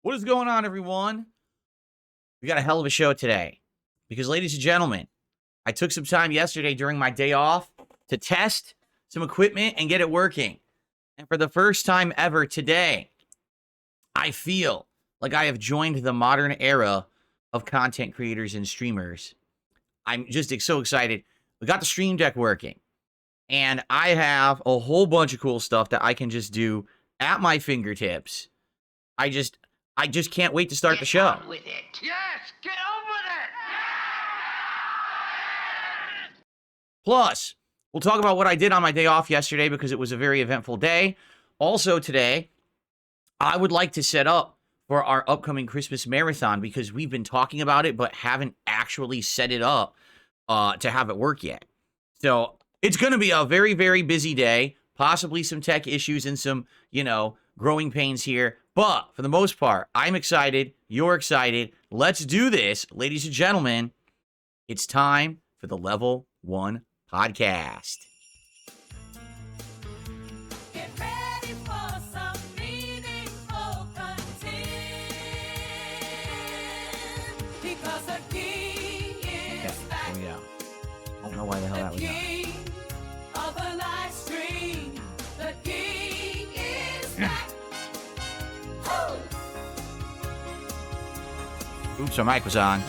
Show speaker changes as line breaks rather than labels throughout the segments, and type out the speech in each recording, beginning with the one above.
What is going on, everyone? We got a hell of a show today. Because, ladies and gentlemen, I took some time yesterday during my day off to test some equipment and get it working. And for the first time ever today, I feel like I have joined the modern era of content creators and streamers. I'm just so excited. We got the Stream Deck working. And I have a whole bunch of cool stuff that I can just do at my fingertips. I just can't wait to start the show.
Get on with it. Yes, get on with it.
Plus, we'll talk about what I did on my day off yesterday because it was a very eventful day. Also today, I would like to set up for our upcoming Christmas marathon because we've been talking about it but haven't actually set it up to have it work yet. So it's going to be a very, very busy day, possibly some tech issues and some, growing pains here. But for the most part, I'm excited. You're excited. Let's do this. Ladies and gentlemen, it's time for the Level 1 podcast.
Get ready for some meaningful content because the king is back.
Here we go. I don't know why the hell that was on.
King of the live stream. The king is back. Woo!
Oops, our mic was on.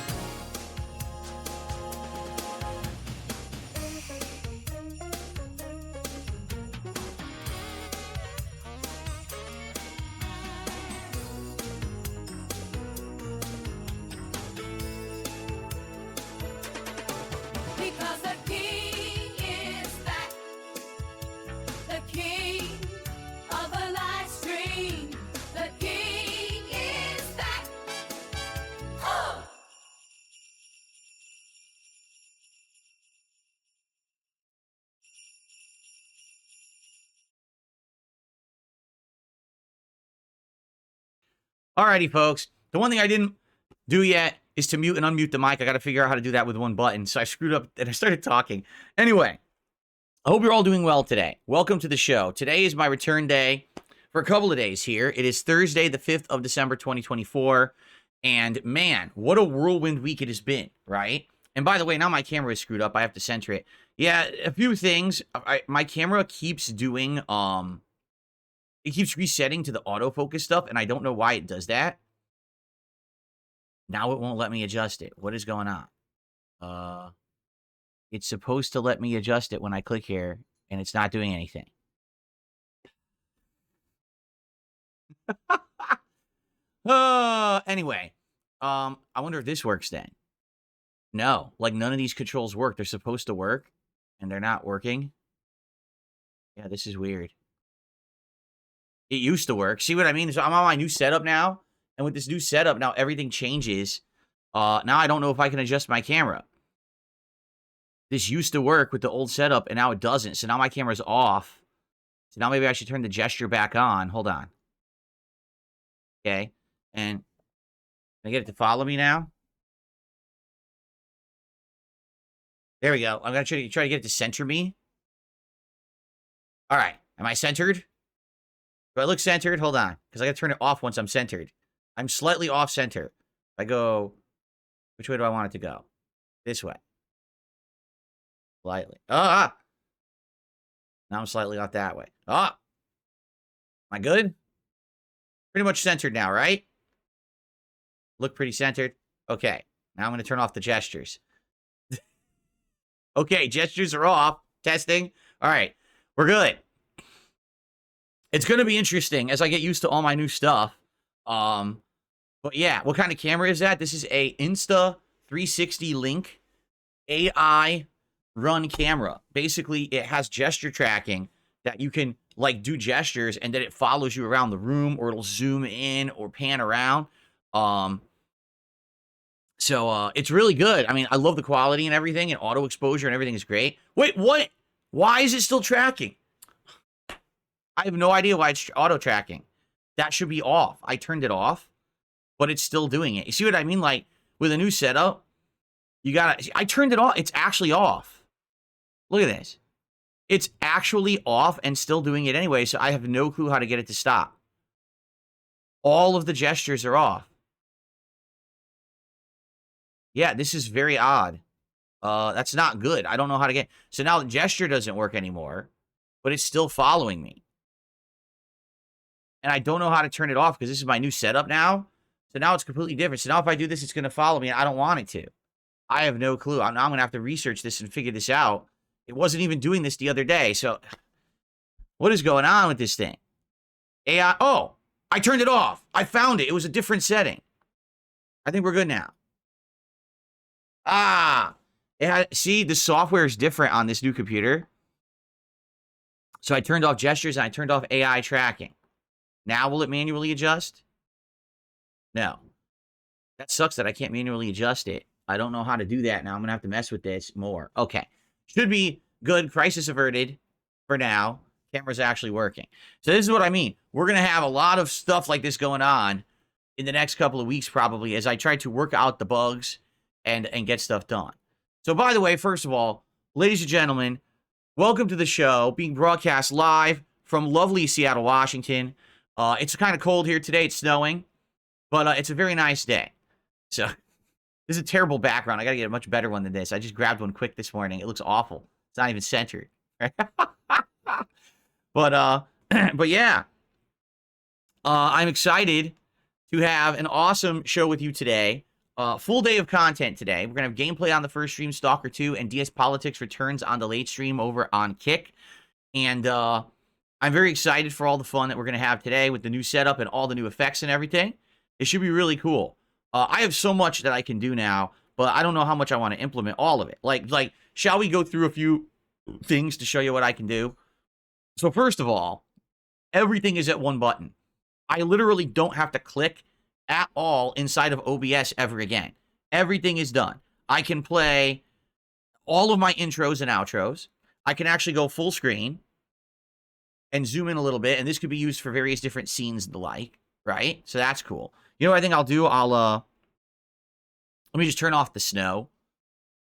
Because the king is back. The king of the live stream. The king is back. Oh!
Alrighty, folks. The one thing I didn't do yet is to mute and unmute the mic. I got to figure out how to do that with one button. So I screwed up and I started talking. Anyway, I hope you're all doing well today. Welcome to the show. Today is my return day for a couple of days here. It is Thursday, the 5th of December, 2024. And man, what a whirlwind week it has been, right? And by the way, now my camera is screwed up. I have to center it. Yeah, a few things. My camera keeps doing, it keeps resetting to the autofocus stuff, and I don't know why it does that. Now it won't let me adjust it. What is going on? It's supposed to let me adjust it when I click here, and it's not doing anything. Anyway, I wonder if this works then. No, like none of these controls work. They're supposed to work, and they're not working. Yeah, this is weird. It used to work. See what I mean? So I'm on my new setup now. And with this new setup, now everything changes. Now I don't know if I can adjust my camera. This used to work with the old setup, and now it doesn't. So now my camera's off. So now maybe I should turn the gesture back on. Hold on. Okay. And can I get it to follow me now? There we go. I'm going to try to get it to center me. All right. Am I centered? Do I look centered? Hold on. Because I got to turn it off once I'm centered. I'm slightly off center. If I go, which way do I want it to go? This way. Slightly. Now I'm slightly off that way. Am I good? Pretty much centered now, right? Look pretty centered. Okay. Now I'm going to turn off the gestures. Okay, gestures are off. Testing. All right. We're good. It's going to be interesting as I get used to all my new stuff. But yeah, what kind of camera is that? This is a Insta360 Link AI run camera. Basically, it has gesture tracking that you can like do gestures and then it follows you around the room, or it'll zoom in or pan around. So it's really good. I mean, I love the quality and everything, and auto exposure and everything is great. Wait, what? Why is it still tracking? I have no idea why it's auto tracking. That should be off. I turned it off, but it's still doing it. You see what I mean? Like with a new setup, I turned it off. It's actually off. Look at this. It's actually off and still doing it anyway, so I have no clue how to get it to stop. All of the gestures are off. Yeah, this is very odd. That's not good. I don't know how to get... So now the gesture doesn't work anymore, but it's still following me. And I don't know how to turn it off because this is my new setup now. So now it's completely different. So now if I do this, it's going to follow me, and I don't want it to. I have no clue. I'm going to have to research this and figure this out. It wasn't even doing this the other day. So what is going on with this thing? AI... Oh, I turned it off. I found it. It was a different setting. I think we're good now. Ah, see, the software is different on this new computer. So I turned off gestures and I turned off AI tracking. Now will it manually adjust? No. That sucks that I can't manually adjust it. I don't know how to do that now. I'm going to have to mess with this more. Okay. Should be good. Crisis averted for now. Camera's actually working. So this is what I mean. We're going to have a lot of stuff like this going on in the next couple of weeks probably as I try to work out the bugs and get stuff done. So by the way, first of all, ladies and gentlemen, welcome to the show being broadcast live from lovely Seattle, Washington. It's kind of cold here today. It's snowing, but it's a very nice day. So this is a terrible background. I got to get a much better one than this. I just grabbed one quick this morning. It looks awful. It's not even centered. But yeah, I'm excited to have an awesome show with you today. Full day of content today. We're going to have gameplay on the first stream, Stalker 2, and DS Politics returns on the late stream over on Kick. And I'm very excited for all the fun that we're going to have today with the new setup and all the new effects and everything. It should be really cool. I have so much that I can do now, but I don't know how much I want to implement all of it. Like, shall we go through a few things to show you what I can do? So first of all, everything is at one button. I literally don't have to click at all inside of OBS ever again. Everything is done. I can play all of my intros and outros. I can actually go full screen and zoom in a little bit, and this could be used for various different scenes and the like, right? So that's cool. You know what I think I'll do? Let me just turn off the snow.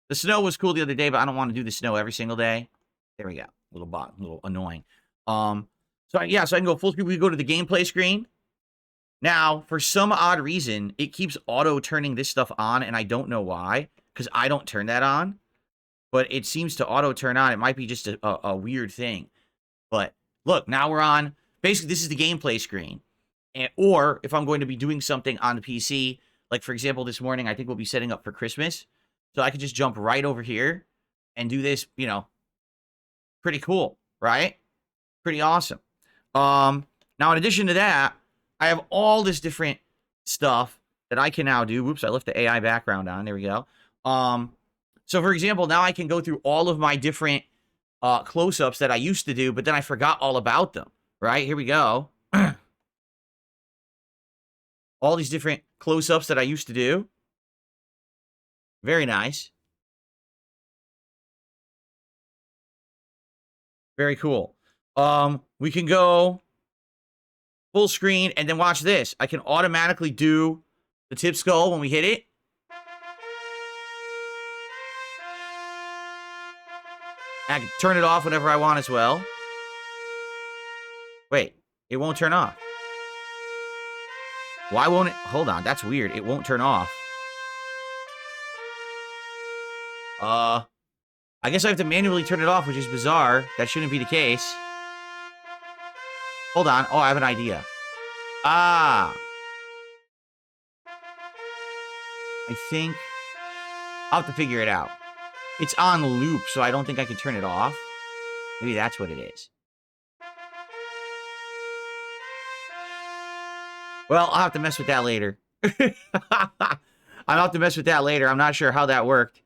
The snow was cool the other day, but I don't want to do the snow every single day. There we go. A little annoying. So I can go full screen. We go to the gameplay screen. Now, for some odd reason, it keeps auto-turning this stuff on, and I don't know why, because I don't turn that on. But it seems to auto-turn on. It might be just a weird thing. But look, now we're on... Basically, this is the gameplay screen. Or, if I'm going to be doing something on the PC, like, for example, this morning, I think we'll be setting up for Christmas. So I could just jump right over here and do this, you know. Pretty cool, right? Pretty awesome. Now, in addition to that, I have all this different stuff that I can now do. Whoops, I left the AI background on. There we go. So, for example, now I can go through all of my different close-ups that I used to do, but then I forgot all about them, right? Here we go. All these different close-ups that I used to do. Very nice. Very cool. We can go full screen, and then watch this. I can automatically do the tip skull when we hit it. I can turn it off whenever I want as well. Wait, it won't turn off. Why won't it? Hold on, that's weird. It won't turn off. I guess I have to manually turn it off, which is bizarre. That shouldn't be the case. Hold on. Oh, I have an idea. Ah. I think I'll have to figure it out. It's on loop, so I don't think I can turn it off. Maybe that's what it is. Well, I'll have to mess with that later. I'll have to mess with that later. I'm not sure how that worked.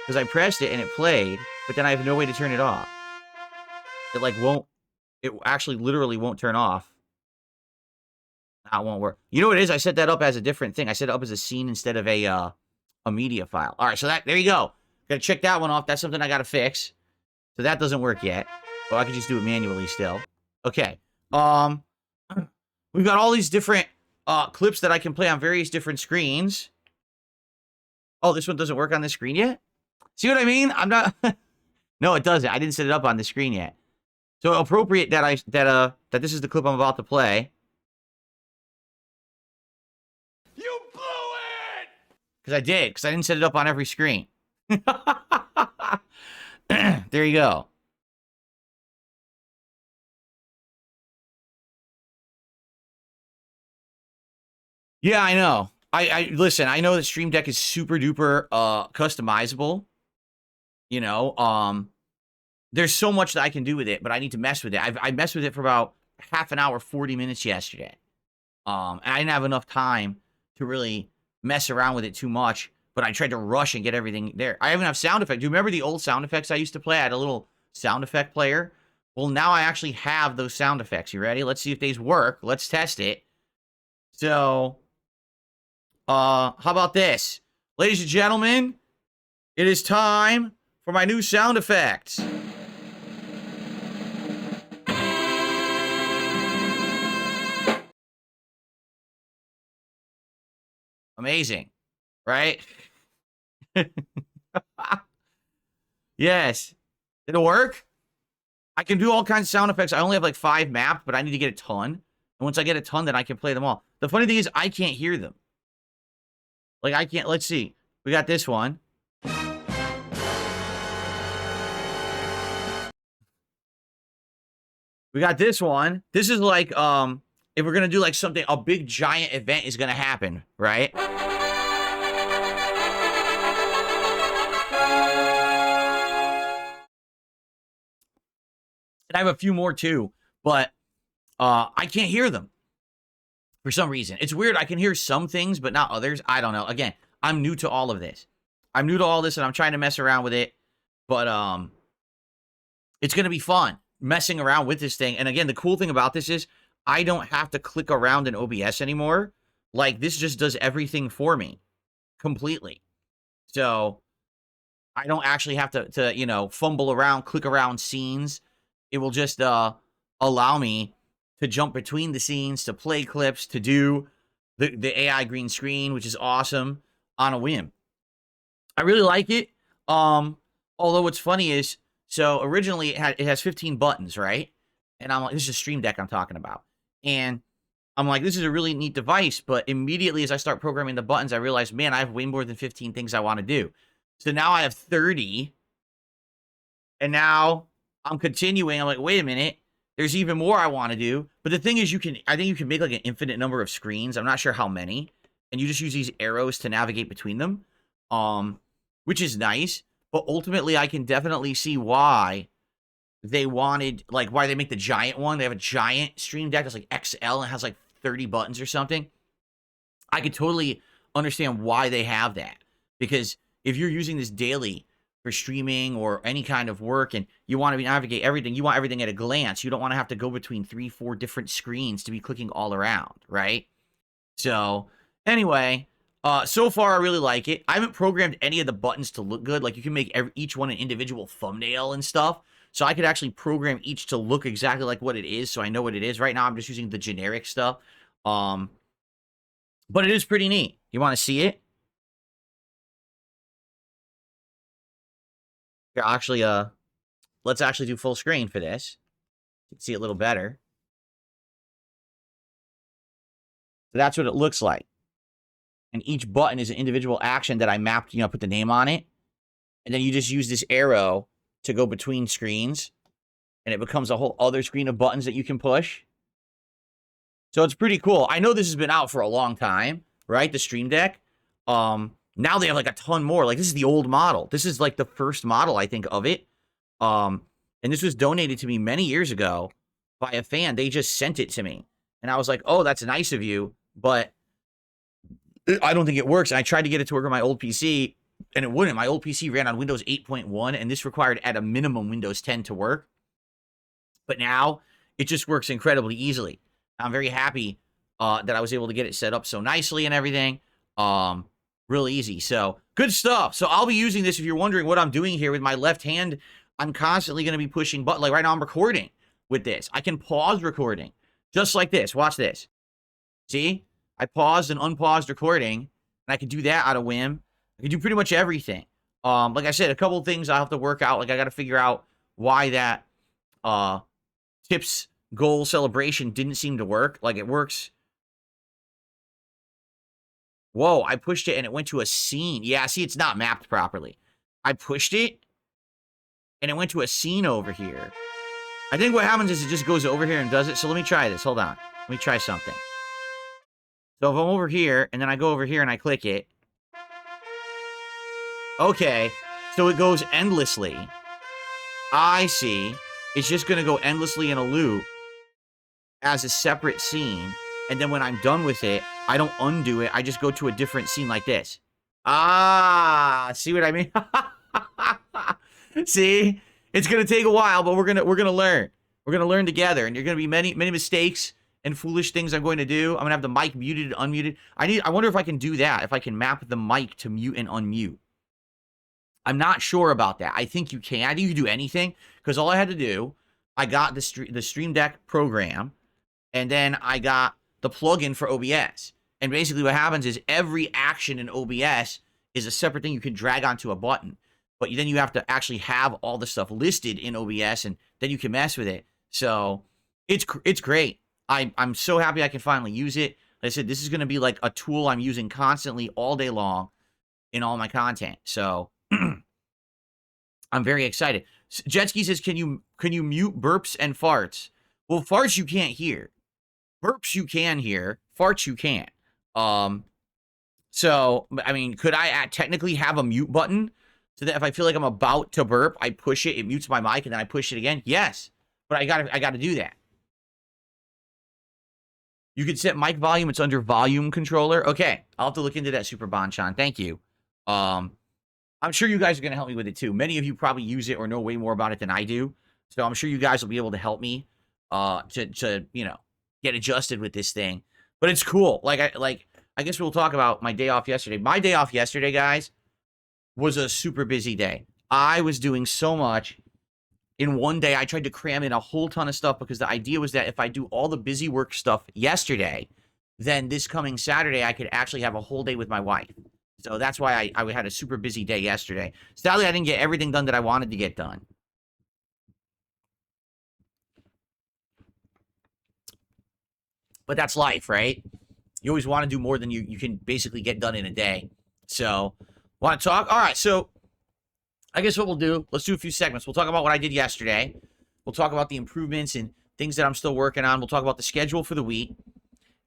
Because I pressed it and it played, but then I have no way to turn it off. It like won't, it actually literally won't turn off. That won't work. You know what it is? I set that up as a different thing. I set it up as a scene instead of a media file. All right, so there you go. Gotta check that one off. That's something I gotta fix. So that doesn't work yet. Well, I can just do it manually still. Okay. We've got all these different clips that I can play on various different screens. Oh, this one doesn't work on this screen yet? See what I mean? I'm not... No, it doesn't. I didn't set it up on the screen yet. So appropriate that that this is the clip I'm about to play. Because I did. Because I didn't set it up on every screen. There you go. Yeah, I know. I listen, I know that Stream Deck is super duper customizable. You know, there's so much that I can do with it, but I need to mess with it. I messed with it for about half an hour, 40 minutes yesterday. And I didn't have enough time to really mess around with it too much, but I tried to rush and get everything there. I even have sound effects. Do you remember the old sound effects I used to play? I had a little sound effect player. Well, now I actually have those sound effects. You ready? Let's see if these work. Let's test it. So, how about this? Ladies and gentlemen, it is time for my new sound effects. Amazing, right? Yes. Did it work? I can do all kinds of sound effects. I only have like 5 mapped, but I need to get a ton. And once I get a ton, then I can play them all. The funny thing is, I can't hear them. Like, I can't. Let's see. We got this one. We got this one. This is like, if we're gonna do like something, a big giant event is gonna happen, right? And I have a few more too, but I can't hear them for some reason. It's weird. I can hear some things, but not others. I don't know. Again, I'm new to all of this. I'm new to all this, and I'm trying to mess around with it. But it's gonna be fun messing around with this thing. And again, the cool thing about this is I don't have to click around in OBS anymore. Like, this just does everything for me completely. So I don't actually have to you know, fumble around, click around scenes. It will just allow me to jump between the scenes, to play clips, to do the AI green screen, which is awesome, on a whim. I really like it. Although what's funny is, so originally it has 15 buttons, right? And I'm like, this is a Stream Deck I'm talking about. And I'm like, this is a really neat device, but immediately as I start programming the buttons, I realize, man, I have way more than 15 things I want to do. So now I have 30. And now I'm continuing. I'm like, wait a minute. There's even more I want to do. But the thing is, I think you can make like an infinite number of screens. I'm not sure how many. And you just use these arrows to navigate between them. Which is nice. But ultimately, I can definitely see why they wanted, like, why they make the giant one. They have a giant Stream Deck that's like XL and has like 30 buttons or something. I could totally understand why they have that. Because if you're using this daily for streaming or any kind of work and you want to navigate everything, you want everything at a glance. You don't want to have to go between 3-4 different screens to be clicking all around, right? So, anyway, so far I really like it. I haven't programmed any of the buttons to look good. Like, you can make each one an individual thumbnail and stuff. So I could actually program each to look exactly like what it is, so I know what it is. Right now I'm just using the generic stuff. But it is pretty neat. You want to see it? Here, actually, let's actually do full screen for this. You can see it a little better. So that's what it looks like. And each button is an individual action that I mapped, you know, put the name on it. And then you just use this arrow to go between screens. And it becomes a whole other screen of buttons that you can push. So it's pretty cool. I know this has been out for a long time, right? The Stream Deck. Now they have like a ton more. Like, this is the old model. This is like the first model, I think, of it. And this was donated to me many years ago by a fan. They just sent it to me. And I was like, oh, that's nice of you. But I don't think it works. And I tried to get it to work on my old PC, and it wouldn't. My old PC ran on Windows 8.1, and this required at a minimum Windows 10 to work. But now it just works incredibly easily. I'm very happy that I was able to get it set up so nicely and everything. Real easy. So, good stuff. So, I'll be using this. If you're wondering what I'm doing here with my left hand, I'm constantly going to be pushing buttons. Like, right now I'm recording with this. I can pause recording just like this. Watch this. See? I paused and unpaused recording, and I can do that out of whim. I can do pretty much everything. Like I said, a couple of things I'll have to work out. Like, I got to figure out why that tips goal celebration didn't seem to work. Like, it works Whoa, I pushed it and it went to a scene. Yeah, see, it's not mapped properly. I pushed it and it went to a scene over here. I think what happens is it just goes over here and does it. So let me try this. Hold on. Let me try something. So if I'm over here and then I go over here and I click it. Okay. So it goes endlessly. I see. It's just going to go endlessly in a loop as a separate scene. And then when I'm done with it, I don't undo it. I just go to a different scene like this. Ah, see what I mean? See? It's going to take a while, but we're going to learn. We're going to learn together, and you're going to be many mistakes and foolish things I'm going to do. I'm going to have the mic muted and unmuted. I wonder if I can do that, if I can map the mic to mute and unmute. I'm not sure about that. I think you can. I think you can do anything, because all I had to do, I got the Stream Deck program, and then I got the plugin for OBS. And basically what happens is every action in OBS is a separate thing you can drag onto a button. But then you have to actually have all the stuff listed in OBS, and then you can mess with it. So it's great. I'm so happy I can finally use it. Like I said, this is going to be like a tool I'm using constantly all day long in all my content. So I'm very excited. Jetski says, can you mute burps and farts? Well, farts you can't hear. Burps you can hear. Farts you can't. So, I mean, could I technically have a mute button so that if I feel like I'm about to burp, I push it, it mutes my mic, and then I push it again? Yes. But I gotta do that. You can set mic volume. It's under volume controller. Okay. I'll have to look into that, Super Bonchan. Thank you. I'm sure you guys are going to help me with it too. Many of you probably use it or know way more about it than I do. So I'm sure you guys will be able to help me to you know, get adjusted with this thing. But it's cool. I guess we'll talk about my day off yesterday. My day off yesterday, guys, was a super busy day. I was doing so much in one day. I tried to cram in a whole ton of stuff because the idea was that if I do all the busy work stuff yesterday, then this coming Saturday, I could actually have a whole day with my wife. So that's why I had a super busy day yesterday. Sadly, I didn't get everything done that I wanted to get done. But that's life, right? You always want to do more than you can basically get done in a day. So, want to talk? All right, so I guess what we'll do, let's do a few segments. We'll talk about what I did yesterday. We'll talk about the improvements and things that I'm still working on. We'll talk about the schedule for the week.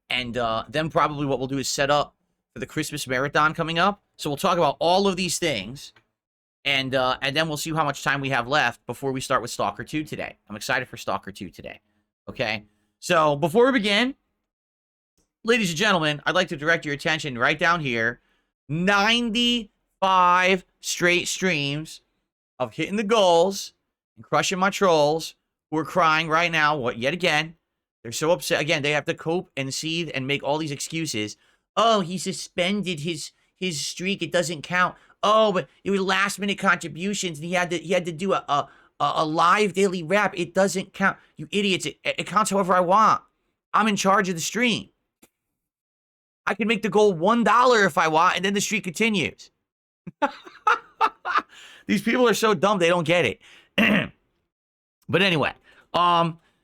And then probably what we'll do is set up for the Christmas marathon coming up. So we'll talk about all of these things. And then we'll see how much time we have left before we start with Stalker 2 today. I'm excited for Stalker 2 today. Okay? So before we begin, ladies and gentlemen, I'd like to direct your attention right down here. 95 straight streams of hitting the goals and crushing my trolls who are crying right now. What? Yet again, they're so upset. Again, they have to cope and seethe and make all these excuses. Oh, he suspended his streak. It doesn't count. Oh, but it was last minute contributions, and he had to do a live daily rap. It doesn't count. You idiots! It counts however I want. I'm in charge of the stream. I can make the goal $1 if I want, and then the streak continues. These people are so dumb they don't get it. But anyway,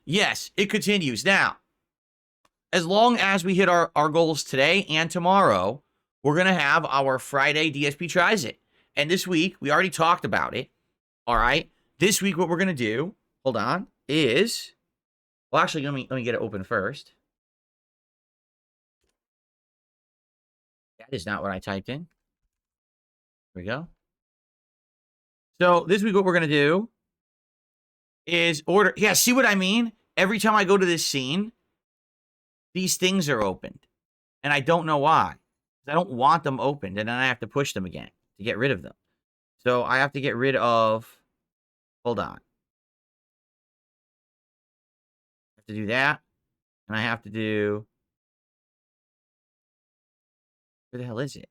yes, it continues. Now, as long as we hit our goals today and tomorrow, we're going to have our Friday DSP Tries It. And this week, we already talked about it. All right. This week, what we're going to do, hold on, is, well, actually, let me get it open first. That is not what I typed in. Here we go. So this week, what we're going to do is order. Yeah, see what I mean? Every time I go to this scene, these things are opened. And I don't know why. I don't want them opened. And then I have to push them again to get rid of them. So I have to get rid of. Hold on. I have to do that. And I have to do. Where the hell is it?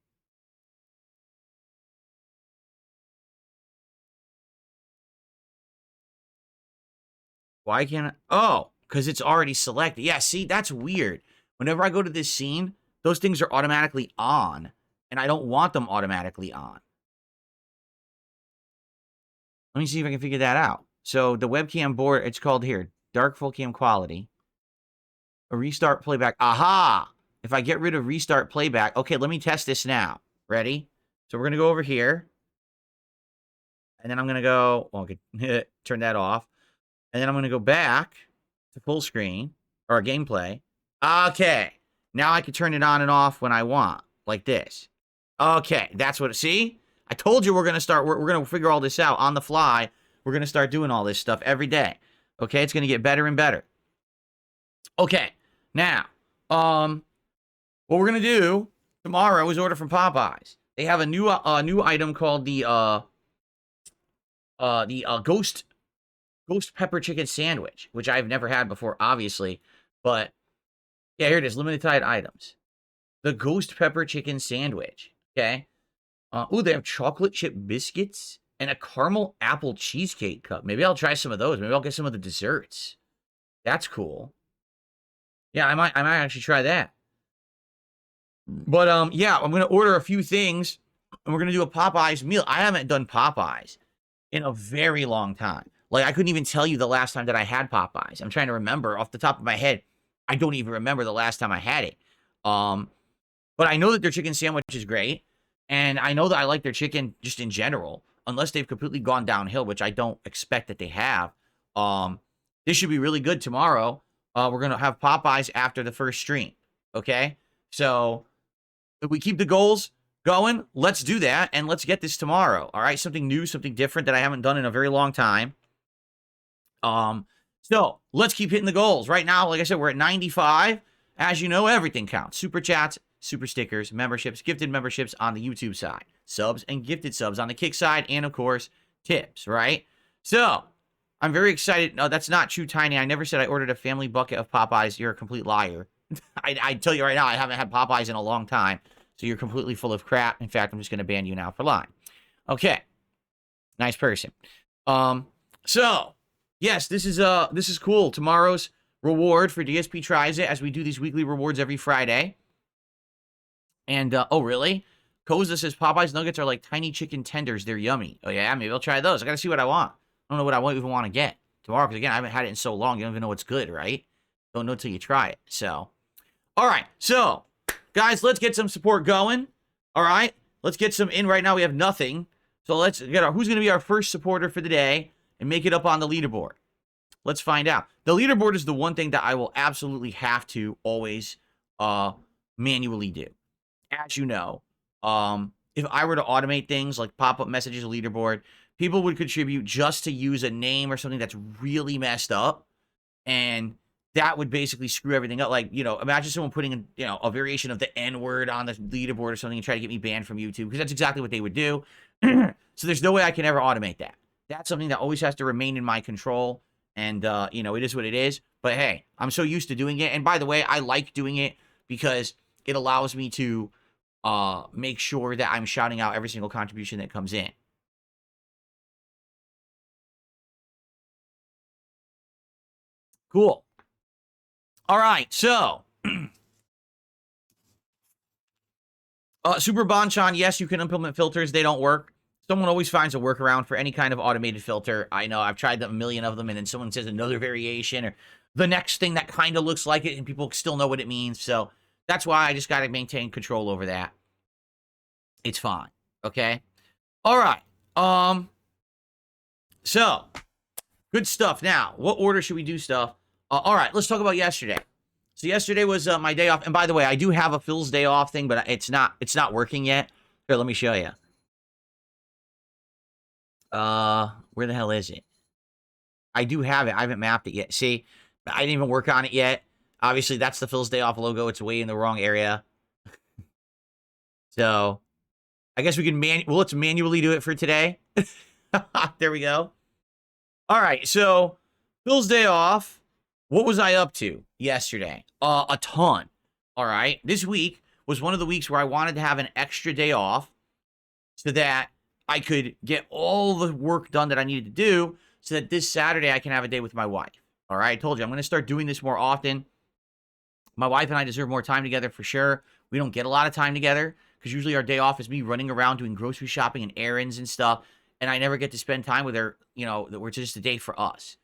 Why can't I? Oh, because it's already selected. Yeah, see, that's weird. Whenever I go to this scene, those things are automatically on. And I don't want them automatically on. Let me see if I can figure that out. So the webcam board, it's called here, dark full cam quality. A restart playback. Aha! if I get rid of restart playback, okay, let me test this now. Ready? So we're going to go over here. And then I'm going to go, well, I could turn that off. And then I'm going to go back to full screen or gameplay. Okay. Now I can turn it on and off when I want, like this. Okay, that's what, see? I told you we're going to start, we're going to figure all this out on the fly. We're going to start doing all this stuff every day. Okay, it's going to get better and better. Okay, now, what we're going to do tomorrow is order from Popeyes. They have a new item called the ghost pepper chicken sandwich, which I've never had before, obviously. But yeah, here it is, limited time items. The ghost pepper chicken sandwich. Okay. Ooh, they have chocolate chip biscuits and a caramel apple cheesecake cup. Maybe I'll try some of those. Maybe I'll get some of the desserts. That's cool. Yeah, I might actually try that. But yeah, I'm gonna order a few things, and we're gonna do a Popeyes meal. I haven't done Popeyes in a very long time. Like, I couldn't even tell you the last time that I had Popeyes. I'm trying to remember off the top of my head. I don't even remember the last time I had it. But I know that their chicken sandwich is great, and I know that I like their chicken just in general, unless they've completely gone downhill, which I don't expect that they have. This should be really good tomorrow. We're gonna have Popeyes after the first stream. Okay, so if we keep the goals going, let's do that, and let's get this tomorrow. All right, something new, something different that I haven't done in a very long time. So let's keep hitting the goals. Right now, like I said, we're at 95. As you know, everything counts. Super chats, super stickers, memberships, gifted memberships on the YouTube side, subs and gifted subs on the Kick side, and of course, tips, right? So I'm very excited. No, that's not true, Tiny. I never said I ordered a family bucket of Popeyes. You're a complete liar. I tell you right now, I haven't had Popeyes in a long time. So you're completely full of crap. In fact, I'm just going to ban you now for lying. Okay. Nice person. So, yes, this is cool. Tomorrow's reward for DSP Tries It, as we do these weekly rewards every Friday. And, oh, really? Koza says Popeyes nuggets are like tiny chicken tenders. They're yummy. Oh, yeah? Maybe I'll try those. I got to see what I want. I don't know what I even want to get tomorrow, because, again, I haven't had it in so long. You don't even know what's good, right? Don't know till you try it. So, all right. So, guys, let's get some support going. All right? Let's get some in right now. We have nothing. So let's get who's going to be our first supporter for the day and make it up on the leaderboard. Let's find out. The leaderboard is the one thing that I will absolutely have to always manually do. As you know, if I were to automate things like pop-up messages, leaderboard, people would contribute just to use a name or something that's really messed up, and that would basically screw everything up. Like, you know, imagine someone putting in, you know, a variation of the N-word on the leaderboard or something and try to get me banned from YouTube, because that's exactly what they would do. So there's no way I can ever automate that. That's something that always has to remain in my control. And, you know, it is what it is. But, hey, I'm so used to doing it. And, by the way, I like doing it because it allows me to make sure that I'm shouting out every single contribution that comes in. Cool. All right, so Super Bonchan, yes, you can implement filters. They don't work. Someone always finds a workaround for any kind of automated filter. I know, I've tried a million of them, and then someone says another variation or the next thing that kind of looks like it, and people still know what it means. So that's why I just got to maintain control over that. It's fine, okay? All right. So, good stuff. Now, what order should we do stuff? All right, let's talk about yesterday. So yesterday was my day off. And by the way, I do have a Phil's day off thing, but it's not working yet. Here, let me show you. Where the hell is it? I do have it. I haven't mapped it yet. See, I didn't even work on it yet. Obviously, that's the Phil's day off logo. It's way in the wrong area. So, I guess we can let's manually do it for today. There we go. All right, so Phil's day off. What was I up to yesterday? A ton. All right. This week was one of the weeks where I wanted to have an extra day off so that I could get all the work done that I needed to do so that this Saturday I can have a day with my wife. All right. I told you I'm going to start doing this more often. My wife and I deserve more time together for sure. We don't get a lot of time together because usually our day off is me running around doing grocery shopping and errands and stuff. And I never get to spend time with her, you know, that we're just a day for us.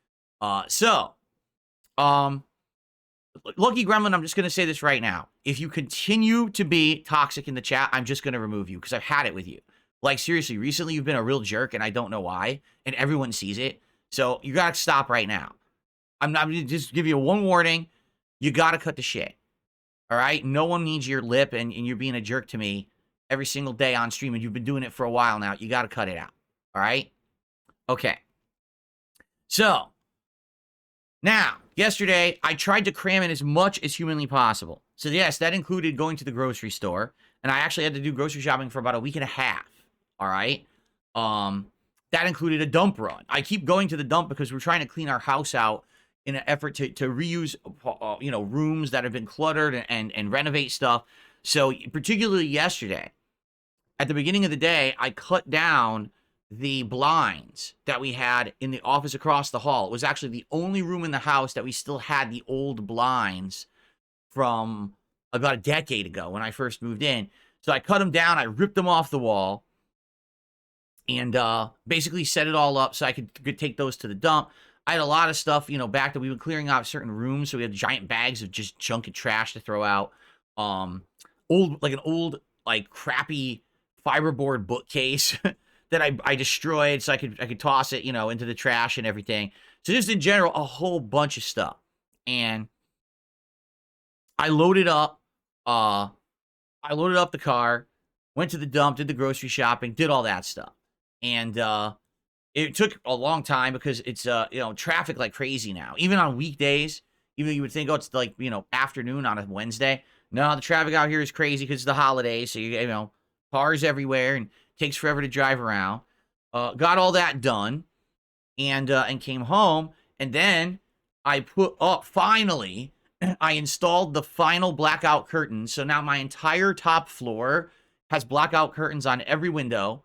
Lucky Gremlin, I'm just going to say this right now. If you continue to be toxic in the chat, I'm just going to remove you because I've had it with you. Like, seriously, recently you've been a real jerk, and I don't know why, and everyone sees it. So you got to stop right now. I'm going to just give you one warning. You got to cut the shit. All right? No one needs your lip, and you're being a jerk to me every single day on stream, and you've been doing it for a while now. You got to cut it out. All right? Okay. So, now, yesterday, I tried to cram in as much as humanly possible. So, yes, that included going to the grocery store, and I actually had to do grocery shopping for about a week and a half. All right? That included a dump run. I keep going to the dump because we're trying to clean our house out in an effort to reuse, rooms that have been cluttered and renovate stuff. So, particularly yesterday, at the beginning of the day, I cut down the blinds that we had in the office across the hall. It was actually the only room in the house that we still had the old blinds from about a decade ago when I first moved in. So I cut them down, I ripped them off the wall, and basically set it all up so I could take those to the dump. I had a lot of stuff, back that we were clearing out certain rooms, so we had giant bags of just junk and trash to throw out. An old, crappy fiberboard bookcase that I destroyed so I could toss it, into the trash and everything. So just in general, a whole bunch of stuff. And I loaded up the car, went to the dump, did the grocery shopping, did all that stuff. And it took a long time because it's traffic like crazy now. Even on weekdays, even though you would think, oh, it's afternoon on a Wednesday. No, the traffic out here is crazy because it's the holidays. So cars everywhere and takes forever to drive around. Got all that done and came home. And then I put up, finally, I installed the final blackout curtains. So now my entire top floor has blackout curtains on every window,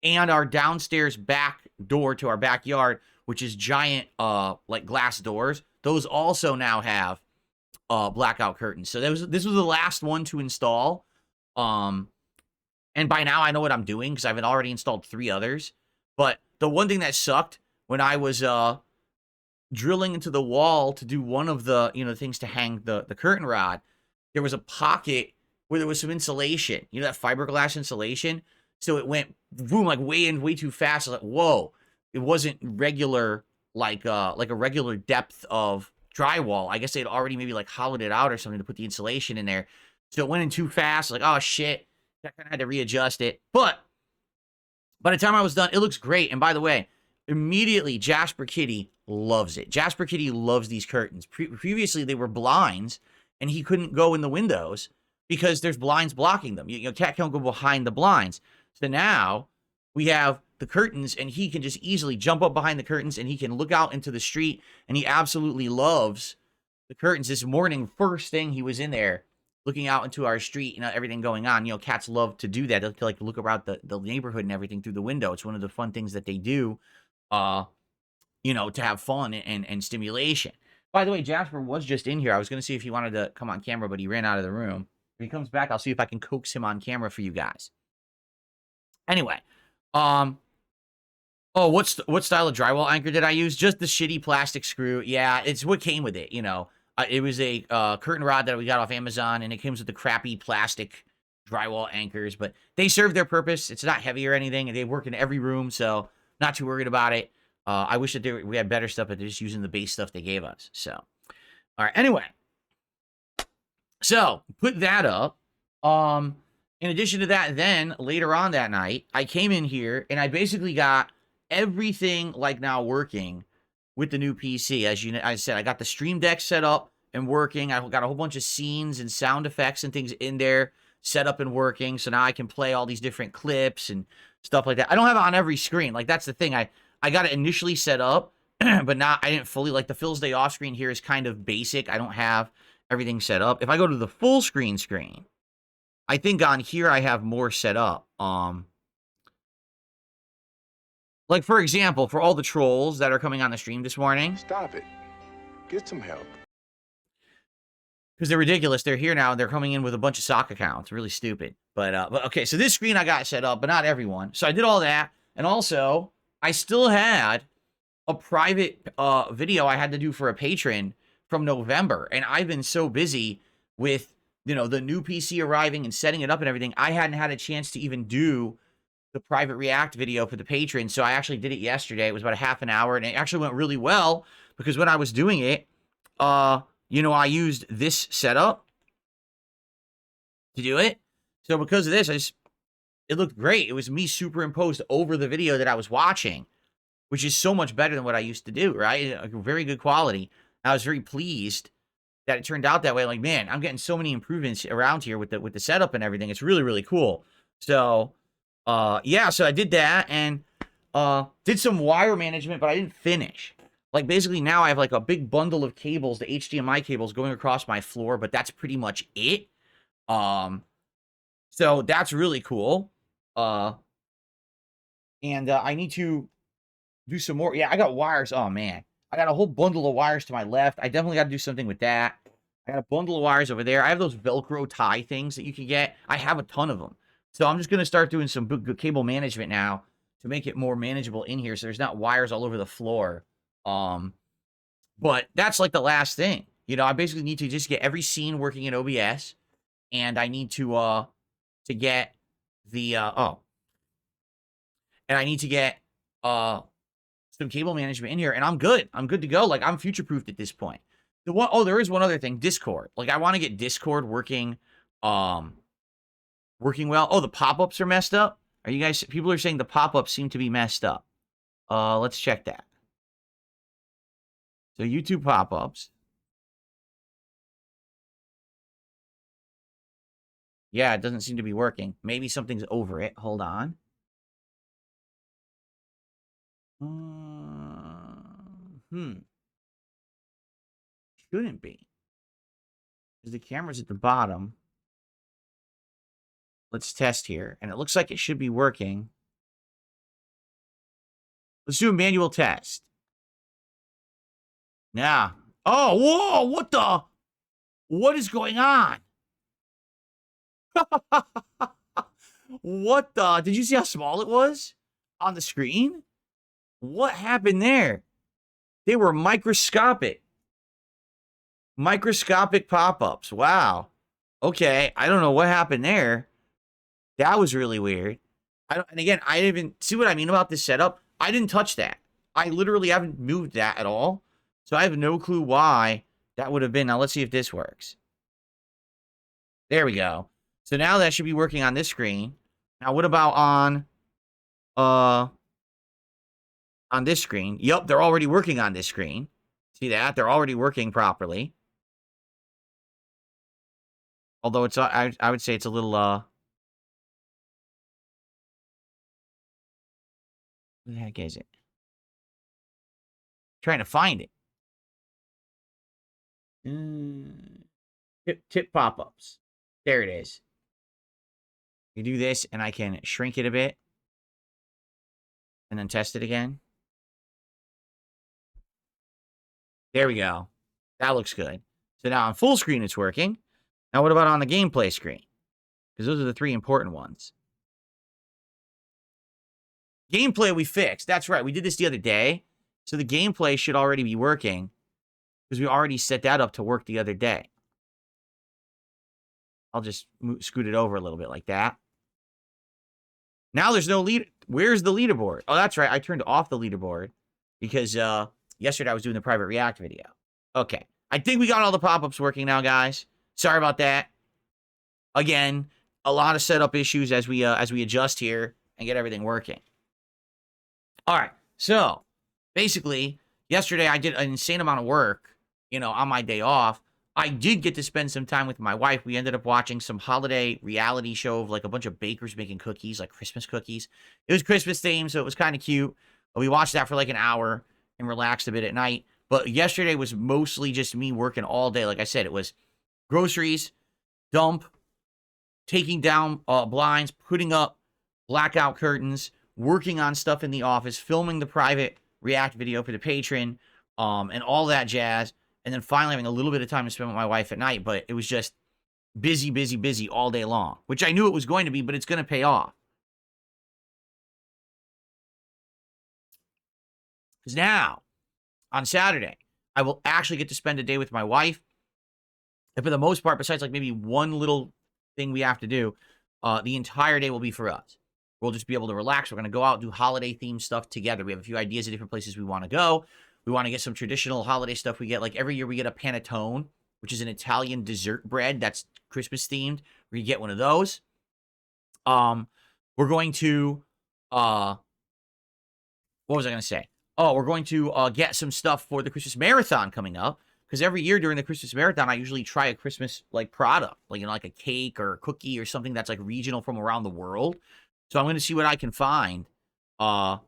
and our downstairs back door to our backyard, which is giant glass doors. Those also now have blackout curtains. So this was the last one to install. And by now I know what I'm doing because I've already installed 3 others. But the one thing that sucked when I was drilling into the wall to do one of the things to hang the curtain rod, there was a pocket where there was some insulation. That fiberglass insulation. So it went boom, way too fast. I was like, whoa! It wasn't regular like a regular depth of drywall. I guess they'd already maybe hollowed it out or something to put the insulation in there. So it went in too fast. Like, oh shit! I kind of had to readjust it. But by the time I was done, it looks great. And by the way, immediately Jasper Kitty loves it. Jasper Kitty loves these curtains. Previously, they were blinds, and he couldn't go in the windows because there's blinds blocking them. Cat can't go behind the blinds. So now we have the curtains, and he can just easily jump up behind the curtains, and he can look out into the street, and he absolutely loves the curtains. This morning, first thing, he was in there looking out into our street, everything going on. Cats love to do that. They like to look around the neighborhood and everything through the window. It's one of the fun things that they do, to have fun and stimulation. By the way, Jasper was just in here. I was going to see if he wanted to come on camera, but he ran out of the room. If he comes back, I'll see if I can coax him on camera for you guys. Anyway, what style of drywall anchor did I use? Just the shitty plastic screw. Yeah, it's what came with it, It was a curtain rod that we got off Amazon, and it comes with the crappy plastic drywall anchors, but they serve their purpose. It's not heavy or anything, and they work in every room, so not too worried about it. I wish that we had better stuff, but they're just using the base stuff they gave us. So, all right. Anyway, so put that up. In addition to that, then later on that night, I came in here and I basically got everything now working with the new PC. As I said, I got the Stream Deck set up and working. I got a whole bunch of scenes and sound effects and things in there set up and working. So now I can play all these different clips and stuff like that. I don't have it on every screen. That's the thing. I got it initially set up, but I didn't fully, the Phil's Day Off screen here is kind of basic. I don't have everything set up. If I go to the full screen, I think on here I have more set up. For example, for all the trolls that are coming on the stream this morning.
Stop it. Get some help.
Because they're ridiculous. They're here now, and they're coming in with a bunch of sock accounts. Really stupid. But okay, so this screen I got set up, but not everyone. So I did all that. And also, I still had a private video I had to do for a patron from November, and I've been so busy with, you know, the new PC arriving and setting it up and everything. I hadn't had a chance to even do the private React video for the patrons, so I actually did it yesterday. It was about a half an hour, and it actually went really well because when I was doing it, you know, I used this setup to do it. So because of this, it looked great. It was me superimposed over the video that I was watching, which is so much better than what I used to do, right? Very good quality. I was very pleased that it turned out that way. Like, man, I'm getting so many improvements around here with the setup and everything. It's really, really cool. So, yeah, so I did that and did some wire management, but I didn't finish. Like, basically now I have like a big bundle of cables, the HDMI cables going across my floor, but that's pretty much it. So that's really cool. And I need to do some more. Yeah, I got wires. Oh, man. I got a whole bundle of wires to my left. I definitely got to do something with that. I got a bundle of wires over there. I have those Velcro tie things that you can get. I have a ton of them. So I'm just going to start doing some cable management now to make it more manageable in here so there's not wires all over the floor. But that's like the last thing. You know, I basically need to just get every scene working in OBS. And I need to get the, and I need to get, some cable management in here, and I'm good. I'm good to go. Like, I'm future-proofed at this point. There is one other thing, Discord. Like, I want to get Discord working well. Oh, the pop-ups are messed up? Are you guys, people are saying the pop-ups seem to be messed up. Let's check that. So, YouTube pop-ups. Yeah, it doesn't seem to be working. Maybe something's over it. Hold on. Shouldn't be. Because the camera's at the bottom. Let's test here. And it looks like it should be working. Let's do a manual test. Yeah. Oh, whoa! What the? What is going on? What the? Did you see how small it was on the screen? What happened there? They were microscopic. Microscopic pop-ups. Wow. Okay. I don't know what happened there. That was really weird. And again, I didn't even see what I mean about this setup. I didn't touch that. I literally haven't moved that at all. So I have no clue why that would have been. Now let's see if this works. There we go. So now that should be working on this screen. Now what about on this screen? Yup, they're already working on this screen. See that? They're already working properly. Although it's, I would say it's a little, where the heck is it? Trying to find it. Tip pop-ups. There it is. You do this, and I can shrink it a bit. And then test it again. There we go. That looks good. So now on full screen, it's working. Now what about on the gameplay screen? Because those are the three important ones. Gameplay we fixed. That's right. We did this the other day. So the gameplay should already be working. Because we already set that up to work the other day. I'll just scoot it over a little bit like that. Now there's no lead. Where's the leaderboard? Oh, that's right. I turned off the leaderboard. Because yesterday I was doing the private React video. Okay. I think we got all the pop-ups working now, guys. Sorry about that. Again, a lot of setup issues as we adjust here and get everything working. All right. So, basically, yesterday I did an insane amount of work, you know, on my day off. I did get to spend some time with my wife. We ended up watching some holiday reality show of like a bunch of bakers making cookies, like Christmas cookies. It was Christmas themed, so it was kind of cute. We watched that for like an hour and relaxed a bit at night. But yesterday was mostly just me working all day. Like I said, it was groceries, dump, taking down blinds, putting up blackout curtains, working on stuff in the office, filming the private React video for the patron, and all that jazz. And then finally having a little bit of time to spend with my wife at night. But it was just busy, busy, busy all day long, which I knew it was going to be, but it's going to pay off. Because now, on Saturday, I will actually get to spend a day with my wife. And for the most part, besides like maybe one little thing we have to do, the entire day will be for us. We'll just be able to relax. We're going to go out, do holiday-themed stuff together. We have a few ideas of different places we want to go. We want to get some traditional holiday stuff we get. Like every year we get a panettone, which is an Italian dessert bread that's Christmas-themed. We're going to get one of those. We're going to, what was I going to say? Oh, we're going to get some stuff for the Christmas Marathon coming up. Because every year during the Christmas Marathon, I usually try a Christmas, like, product. Like, like a cake or a cookie or something that's, like, regional from around the world. So I'm going to see what I can find, to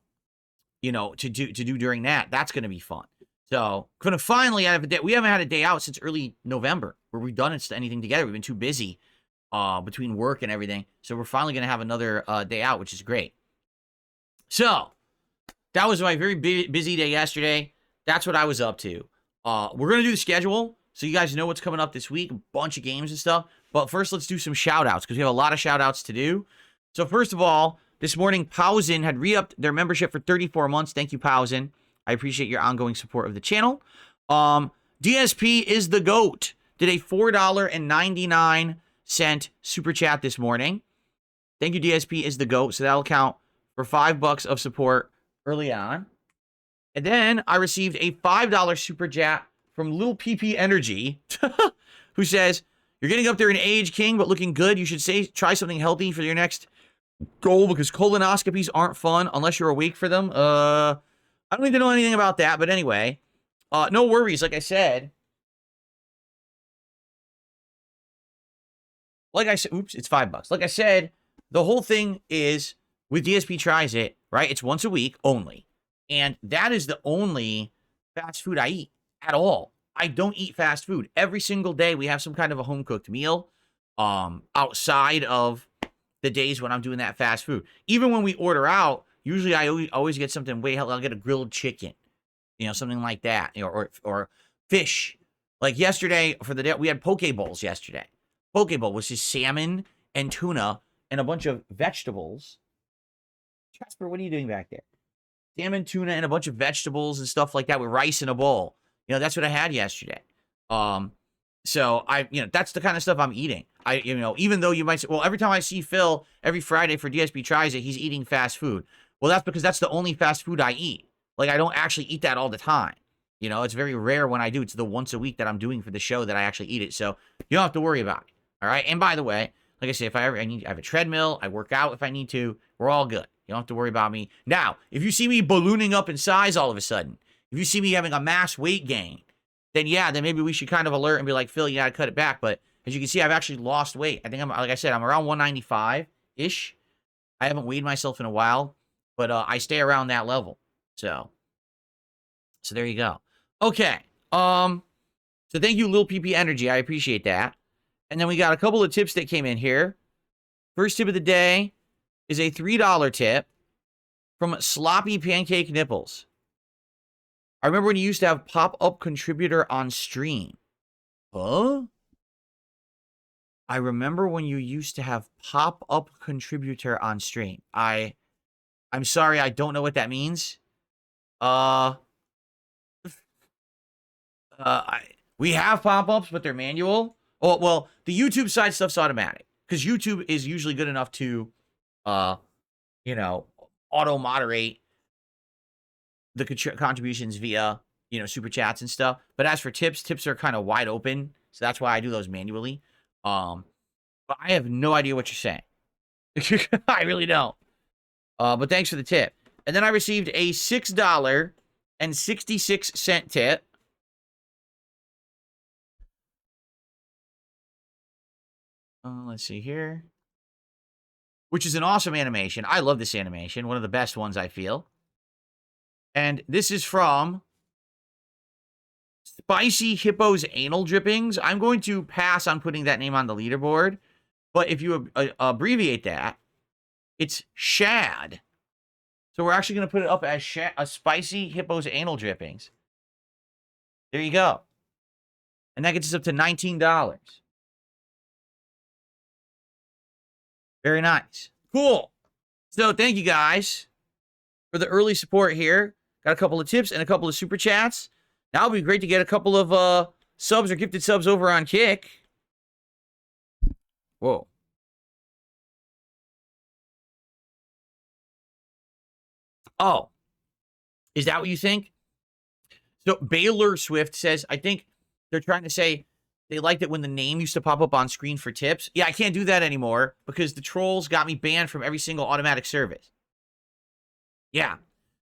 do during that. That's going to be fun. So, going to finally have a day. We haven't had a day out since early November where we've done anything together. We've been too busy between work and everything. So we're finally going to have another day out, which is great. So, that was my very busy day yesterday. That's what I was up to. We're going to do the schedule so you guys know what's coming up this week. A bunch of games and stuff. But first, let's do some shout-outs because we have a lot of shout-outs to do. So first of all, this morning, Powsin had re-upped their membership for 34 months. Thank you, Powsin. I appreciate your ongoing support of the channel. DSP is the GOAT. Did a $4.99 super chat this morning. Thank you, DSP is the GOAT. So that'll count for $5 of support early on. And then I received a $5 super chat from Lil PP Energy, who says, "You're getting up there in age, King, but looking good. You should try something healthy for your next goal because colonoscopies aren't fun unless you're awake for them." I don't need to know anything about that, but anyway, no worries. Like I said, oops, it's $5. Like I said, the whole thing is with DSP Tries It, right? It's once a week only. And that is the only fast food I eat at all. I don't eat fast food. Every single day we have some kind of a home-cooked meal outside of the days when I'm doing that fast food. Even when we order out, usually I always get something way healthy. I'll get a grilled chicken, something like that, or fish. Like yesterday, for the day, we had poke bowls yesterday. Poke bowl was just salmon and tuna and a bunch of vegetables. Jasper, what are you doing back there? Salmon, tuna, and a bunch of vegetables and stuff like that with rice in a bowl. That's what I had yesterday. So that's the kind of stuff I'm eating. Even though you might say, well, every time I see Phil every Friday for DSP Tries It, he's eating fast food. Well, that's because that's the only fast food I eat. Like, I don't actually eat that all the time. It's very rare when I do. It's the once a week that I'm doing for the show that I actually eat it. So you don't have to worry about it. All right. And by the way, like I say, if I have a treadmill, I work out if I need to. We're all good. You don't have to worry about me. Now, if you see me ballooning up in size all of a sudden, if you see me having a mass weight gain, then maybe we should kind of alert and be like, Phil, you got to cut it back. But as you can see, I've actually lost weight. I think like I said, I'm around 195-ish. I haven't weighed myself in a while, but I stay around that level. So there you go. Okay. So thank you, Lil PP Energy. I appreciate that. And then we got a couple of tips that came in here. First tip of the day is a $3 tip from Sloppy Pancake Nipples. I remember when you used to have pop-up contributor on stream. Huh? I remember when you used to have pop-up contributor on stream. I'm sorry, I don't know what that means. We have pop-ups, but they're manual. Oh, well, the YouTube side stuff's automatic because YouTube is usually good enough to auto-moderate the contributions via, super chats and stuff. But as for tips are kind of wide open. So that's why I do those manually. But I have no idea what you're saying. I really don't. But thanks for the tip. And then I received a $6.66 tip. Let's see here. Which is an awesome animation. I love this animation. One of the best ones, I feel. And this is from Spicy Hippo's Anal Drippings. I'm going to pass on putting that name on the leaderboard. But if you abbreviate that, it's Shad. So we're actually going to put it up as Spicy Hippo's Anal Drippings. There you go. And that gets us up to $19. Very nice. Cool. So thank you guys for the early support here. Got a couple of tips and a couple of super chats. Now it'd be great to get a couple of subs or gifted subs over on Kick. Whoa. Oh. Is that what you think? So Baylor Swift says, I think they're trying to say they liked it when the name used to pop up on screen for tips. Yeah, I can't do that anymore because the trolls got me banned from every single automatic service. Yeah.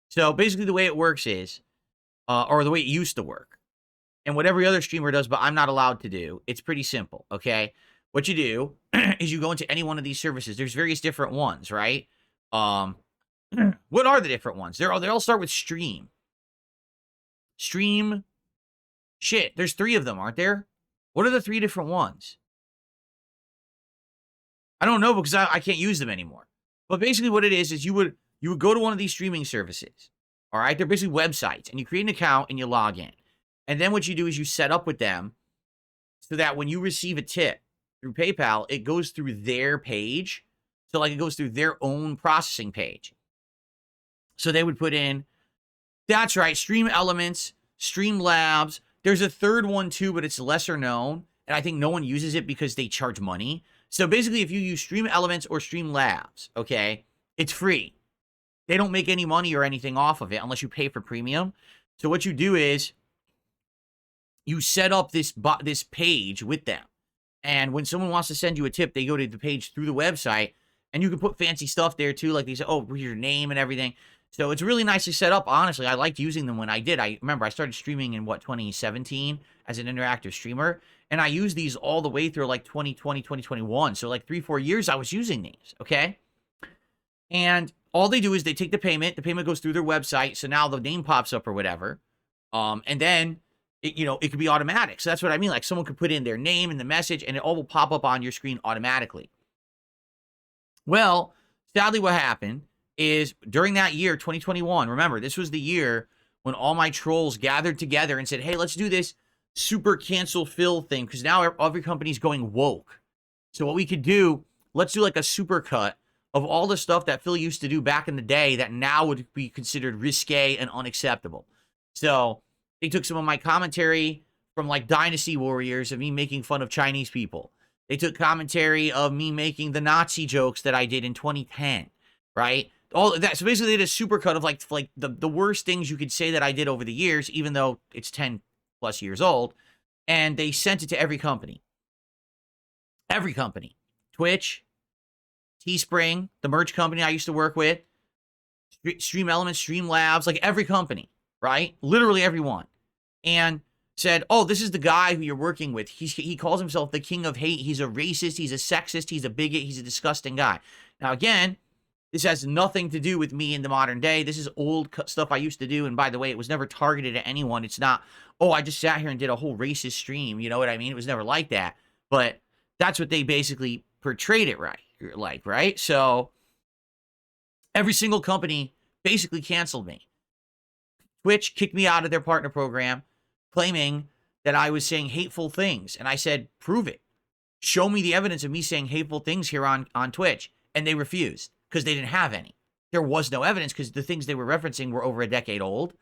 So basically the way it works is, or the way it used to work, and what every other streamer does, but I'm not allowed to do, it's pretty simple, okay? What you do is you go into any one of these services. There's various different ones, right? What are the different ones? They all start with stream. Stream. Shit, there's 3 of them, aren't there? What are the 3 different ones? I don't know because I can't use them anymore. But basically what it is you would go to one of these streaming services. All right? They're basically websites. And you create an account and you log in. And then what you do is you set up with them so that when you receive a tip through PayPal, it goes through their page. So like it goes through their own processing page. So they would put in, that's right, Stream Elements, Stream Labs. There's a third one too, but it's lesser known. And I think no one uses it because they charge money. So basically, if you use Stream Elements or Stream Labs, okay, it's free. They don't make any money or anything off of it unless you pay for premium. So what you do is you set up this page with them. And when someone wants to send you a tip, they go to the page through the website. And you can put fancy stuff there too. Like they say, oh, here's your name and everything. So it's really nicely set up. Honestly, I liked using them when I did. I remember I started streaming in, 2017 as an interactive streamer. And I used these all the way through like 2020, 2021. So like 3-4 years I was using these, okay? And all they do is they take the payment. The payment goes through their website. So now the name pops up or whatever. And then, it could be automatic. So that's what I mean. Like someone could put in their name and the message and it all will pop up on your screen automatically. Well, sadly what happened is during that year, 2021, remember, this was the year when all my trolls gathered together and said, hey, let's do this super cancel Phil thing because now every company's going woke. So what we could do, let's do like a super cut of all the stuff that Phil used to do back in the day that now would be considered risque and unacceptable. So they took some of my commentary from like Dynasty Warriors of me making fun of Chinese people. They took commentary of me making the Nazi jokes that I did in 2010, right? All that. So basically, they did a supercut of like the worst things you could say that I did over the years, even though it's 10 plus years old. And they sent it to every company. Every company. Twitch, Teespring, the merch company I used to work with, Stream Elements, Stream Labs, like every company, right? Literally everyone. And said, oh, this is the guy who you're working with. He calls himself the king of hate. He's a racist. He's a sexist. He's a bigot. He's a disgusting guy. Now, again, this has nothing to do with me in the modern day. This is old stuff I used to do. And by the way, it was never targeted at anyone. It's not, oh, I just sat here and did a whole racist stream. You know what I mean? It was never like that. But that's what they basically portrayed it right? So every single company basically canceled me. Twitch kicked me out of their partner program, claiming that I was saying hateful things. And I said, prove it. Show me the evidence of me saying hateful things here on Twitch. And they refused because they didn't have any. There was no evidence because the things they were referencing were over a decade old.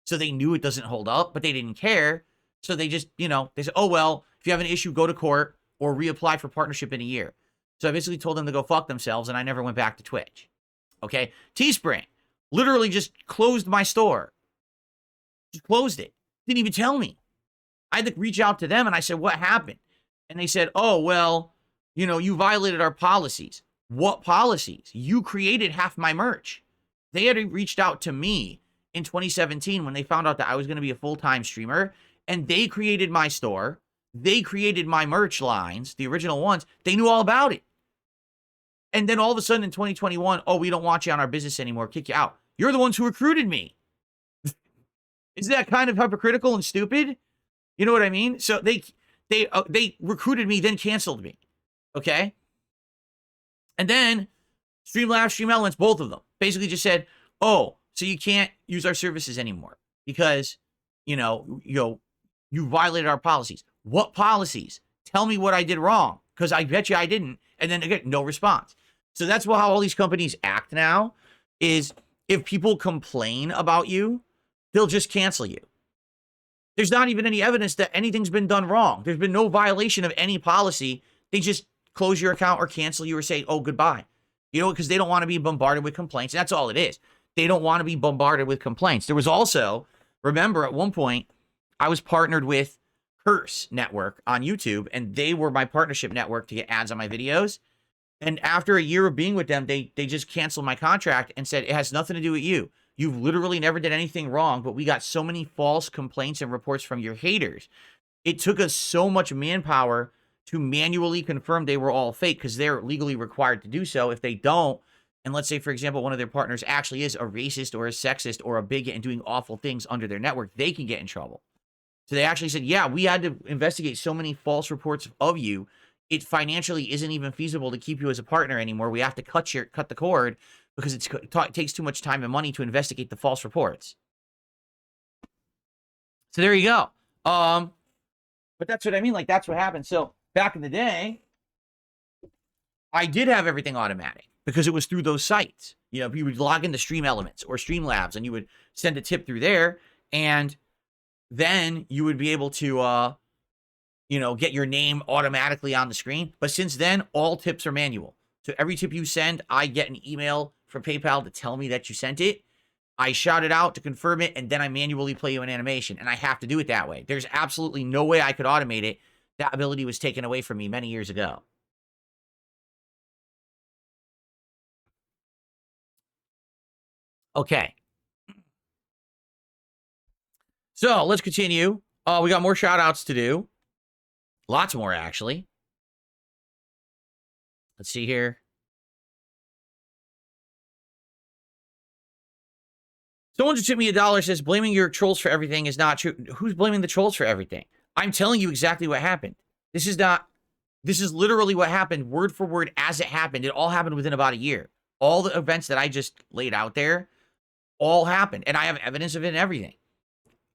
So they knew it doesn't hold up, but they didn't care. So they just, they said, oh, well, if you have an issue, go to court or reapply for partnership in a year. So I basically told them to go fuck themselves and I never went back to Twitch. Okay. Teespring literally just closed my store. Just closed it. Didn't even tell me. I had to reach out to them and I said, what happened? And they said, oh, well, you violated our policies. What policies? You created half my merch. They had reached out to me in 2017 when they found out that I was going to be a full-time streamer, and they created my store. They created my merch lines, the original ones. They knew all about it. And then all of a sudden in 2021, oh, we don't want you on our business anymore. Kick you out. You're the ones who recruited me. Isn't that kind of hypocritical and stupid? You know what I mean? So they recruited me, then canceled me. Okay? And then Streamlabs, Stream Elements, both of them basically just said, oh, so you can't use our services anymore because, you violated our policies. What policies? Tell me what I did wrong because I bet you I didn't. And then again, no response. So that's how all these companies act now is if people complain about you, they'll just cancel you. There's not even any evidence that anything's been done wrong. There's been no violation of any policy. They just close your account or cancel you or say, oh, goodbye. You know, because they don't want to be bombarded with complaints. That's all it is. They don't want to be bombarded with complaints. There was also, remember, at one point, I was partnered with Curse Network on YouTube, and they were my partnership network to get ads on my videos. And after a year of being with them, they just canceled my contract and said, it has nothing to do with you. You've literally never did anything wrong, but we got so many false complaints and reports from your haters. It took us so much manpower to manually confirm they were all fake because they're legally required to do so. If they don't, and let's say, for example, one of their partners actually is a racist or a sexist or a bigot and doing awful things under their network, they can get in trouble. So they actually said, yeah, we had to investigate so many false reports of you. It financially isn't even feasible to keep you as a partner anymore. We have to cut the cord because it takes too much time and money to investigate the false reports. So there you go. But that's what I mean. Like, that's what happened. So back in the day, I did have everything automatic because it was through those sites. You know, you would log into Stream Elements or Streamlabs and you would send a tip through there, and then you would be able to, you know, get your name automatically on the screen. But since then, all tips are manual. So every tip you send, I get an email from PayPal to tell me that you sent it. I shout it out to confirm it, and then I manually play you an animation, and I have to do it that way. There's absolutely no way I could automate it. That ability was taken away from me many years ago. Okay. So let's continue. We got more shout outs to do. Lots more, actually. Let's see here. Someone just sent me $1, says blaming your trolls for everything is not true. Who's blaming the trolls for everything? I'm telling you exactly what happened. This is literally what happened, word for word, as it happened. It all happened within about a year. All the events that I just laid out there all happened, and I have evidence of it and everything.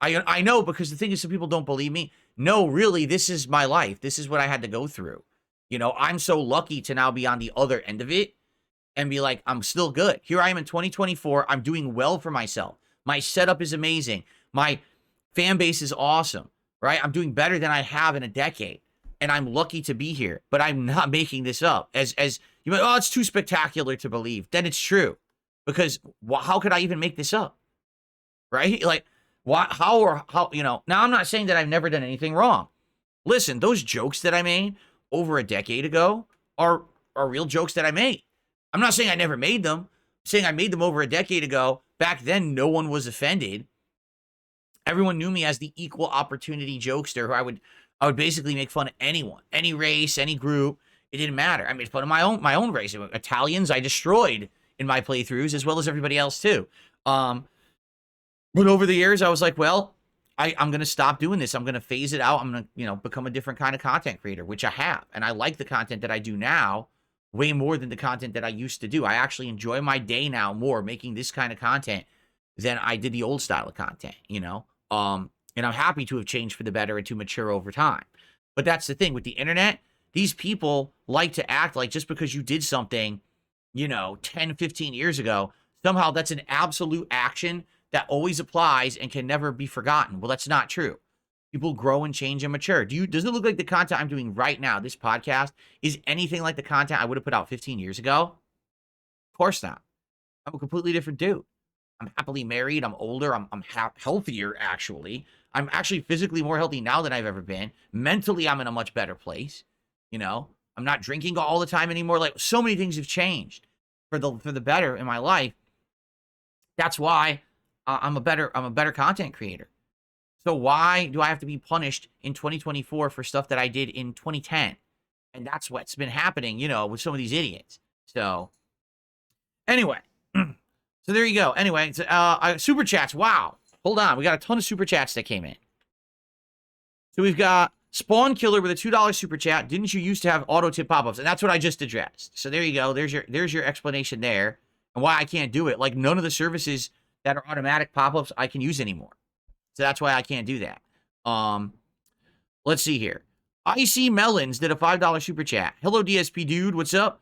I know, because the thing is, some people don't believe me. No, really, this is my life. This is what I had to go through. You know, I'm so lucky to now be on the other end of it and be like, I'm still good. Here I am in 2024. I'm doing well for myself. My setup is amazing. My fan base is awesome, right? I'm doing better than I have in a decade, and I'm lucky to be here, but I'm not making this up. As you might, oh, it's too spectacular to believe. Then it's true, because how could I even make this up, right? Like, how, you know, now I'm not saying that I've never done anything wrong. Listen, those jokes that I made over a decade ago are real jokes that I made. I'm not saying I never made them. I'm saying I made them over a decade ago. Back then, no one was offended. Everyone knew me as the equal opportunity jokester who I would basically make fun of anyone, any race, any group. It didn't matter. I made fun of my own race. Italians I destroyed in my playthroughs, as well as everybody else too. But over the years, I was like, well, I'm going to stop doing this. I'm going to phase it out. I'm going to, you know, become a different kind of content creator, which I have. And I like the content that I do now way more than the content that I used to do. I actually enjoy my day now more making this kind of content than I did the old style of content, you know? And I'm happy to have changed for the better and to mature over time. But that's the thing with the internet. These people like to act like just because you did something, you know, 10, 15 years ago, somehow that's an absolute action that always applies and can never be forgotten. Well, that's not true. People grow and change and mature. Does it look like the content I'm doing right now, this podcast, is anything like the content I would have put out 15 years ago? Of course not. I'm a completely different dude. I'm happily married. I'm older. I'm healthier, actually. I'm actually physically more healthy now than I've ever been. Mentally, I'm in a much better place. You know, I'm not drinking all the time anymore. Like, so many things have changed for the better in my life. That's why I'm a better content creator. So why do I have to be punished in 2024 for stuff that I did in 2010? And that's what's been happening, you know, with some of these idiots. So anyway, so there you go. Anyway, super chats. Wow. Hold on. We got a ton of super chats that came in. So we've got Spawn Killer with a $2 super chat. Didn't you used to have auto tip pop-ups? And that's what I just addressed. So there you go. There's your explanation there and why I can't do it. Like, none of the services that are automatic pop-ups I can use anymore. So that's why I can't do that. Let's see here. Icy Melons did a $5 super chat. Hello, DSP dude. What's up?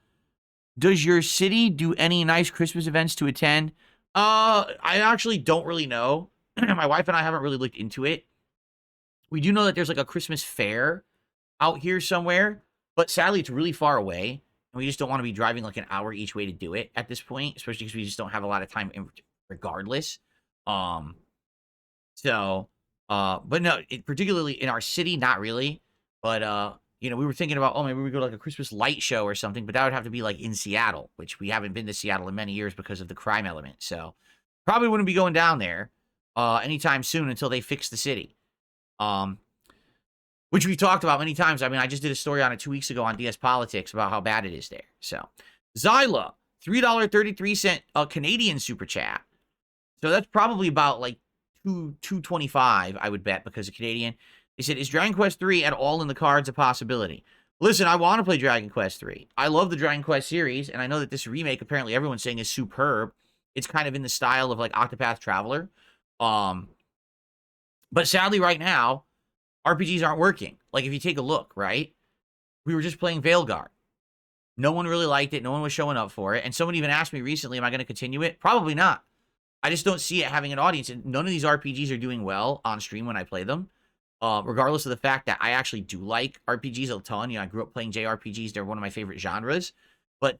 Does your city do any nice Christmas events to attend? I actually don't really know. My wife and I haven't really looked into it. We do know that there's like a Christmas fair out here somewhere, but sadly it's really far away, and we just don't want to be driving like an hour each way to do it at this point, especially because we just don't have a lot of time regardless. But no, particularly in our city, not really. But we were thinking about, maybe we go to like a Christmas light show or something, but that would have to be like in Seattle, which we haven't been to Seattle in many years because of the crime element. So probably wouldn't be going down there anytime soon until they fix the city. Which we've talked about many times. I mean, I just did a story on it 2 weeks ago on DS Politics about how bad it is there. So, Zyla, $3.33 Canadian super chat. So that's probably about like $2.25, I would bet, because of Canadian. They said, is Dragon Quest 3 at all in the cards a possibility? Listen, I want to play Dragon Quest 3. I love the Dragon Quest series, and I know that this remake, apparently everyone's saying, is superb. It's kind of in the style of like Octopath Traveler. But sadly right now, RPGs aren't working. Like, if you take a look, right? We were just playing Veilguard. No one really liked it. No one was showing up for it. And someone even asked me recently, am I going to continue it? Probably not. I just don't see it having an audience. And none of these RPGs are doing well on stream when I play them. Regardless of the fact that I actually do like RPGs a ton. I grew up playing JRPGs. They're one of my favorite genres. But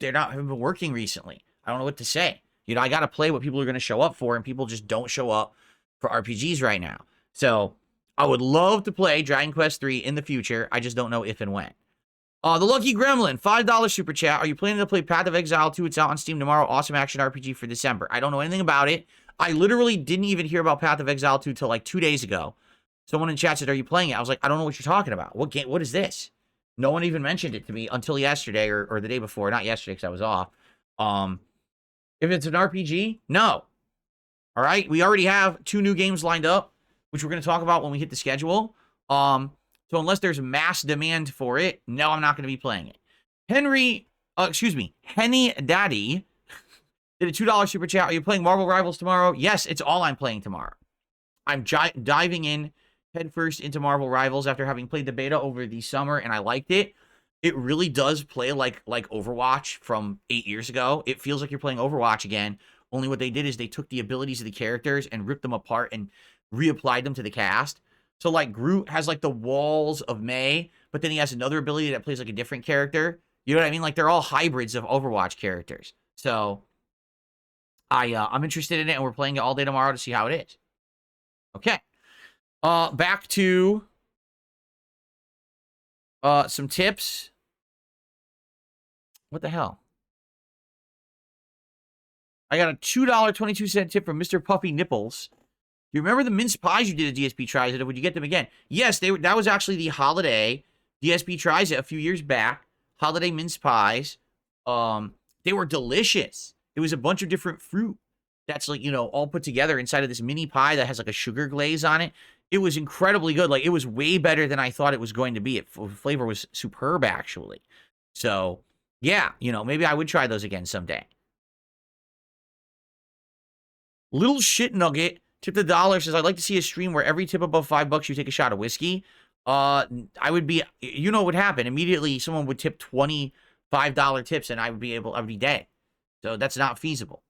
they're not haven't been working recently. I don't know what to say. I got to play what people are going to show up for. And people just don't show up for RPGs right now. So I would love to play Dragon Quest 3 in the future. I just don't know if and when. The Lucky Gremlin, $5 super chat. Are you planning to play Path of Exile 2? It's out on Steam tomorrow. Awesome action RPG for December. I don't know anything about it. I literally didn't even hear about Path of Exile 2 till like 2 days ago. Someone in chat said, are you playing it? I was like, I don't know what you're talking about. What game? What is this? No one even mentioned it to me until yesterday or the day before. Not yesterday because I was off. If it's an RPG, no. All right? We already have 2 new games lined up, which we're going to talk about when we hit the schedule. So unless there's mass demand for it, no, I'm not going to be playing it. Henny Daddy did a $2 super chat. Are you playing Marvel Rivals tomorrow? Yes, it's all I'm playing tomorrow. I'm diving in headfirst into Marvel Rivals after having played the beta over the summer, and I liked it. It really does play like Overwatch from 8 years ago. It feels like you're playing Overwatch again, only what they did is they took the abilities of the characters and ripped them apart and reapplied them to the cast. So, like, Groot has, like, the walls of May, but then he has another ability that plays, like, a different character. You know what I mean? Like, they're all hybrids of Overwatch characters. So, I'm interested in it, and we're playing it all day tomorrow to see how it is. Okay. Back to some tips. What the hell? I got a $2.22 tip from Mr. Puffy Nipples. You remember the mince pies you did at DSP Tries It? Would you get them again? Yes, that was actually the holiday DSP Tries It a few years back. Holiday mince pies. They were delicious. It was a bunch of different fruit that's like, all put together inside of this mini pie that has like a sugar glaze on it. It was incredibly good. Like, it was way better than I thought it was going to be. Flavor was superb, actually. So, yeah, maybe I would try those again someday. Little Shit Nugget tipped $1 says, I'd like to see a stream where every tip above $5 you take a shot of whiskey. I would be, what would happen? Immediately someone would tip $25 tips and I would be dead. So that's not feasible.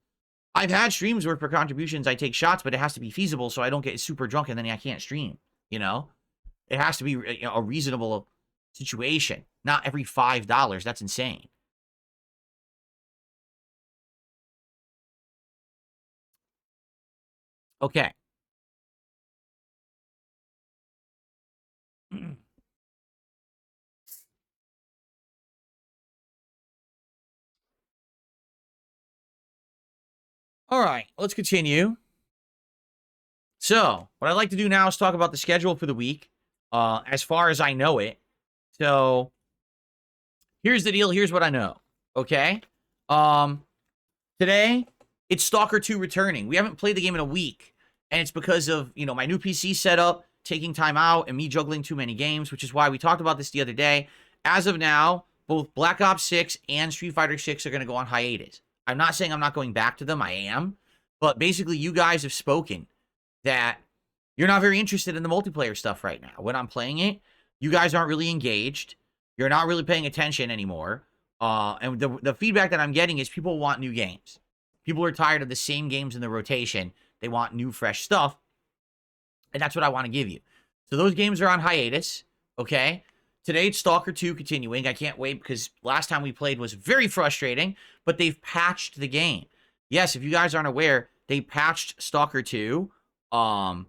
I've had streams where for contributions I take shots, but it has to be feasible so I don't get super drunk and then I can't stream, It has to be a reasonable situation. Not every $5. That's insane. Okay. All right, let's continue. So, what I'd like to do now is talk about the schedule for the week, as far as I know it. So, here's the deal. Here's what I know. Okay? Today, it's Stalker 2 returning. We haven't played the game in a week, and it's because of, my new PC setup, taking time out, and me juggling too many games, which is why we talked about this the other day. As of now, both Black Ops 6 and Street Fighter 6 are going to go on hiatus. I'm not saying I'm not going back to them. I am. But basically, you guys have spoken that you're not very interested in the multiplayer stuff right now. When I'm playing it, you guys aren't really engaged. You're not really paying attention anymore. And the feedback that I'm getting is people want new games. People are tired of the same games in the rotation. They want new, fresh stuff. And that's what I want to give you. So those games are on hiatus, okay? Today, it's Stalker 2 continuing. I can't wait because last time we played was very frustrating, but they've patched the game. Yes, if you guys aren't aware, they patched Stalker 2, and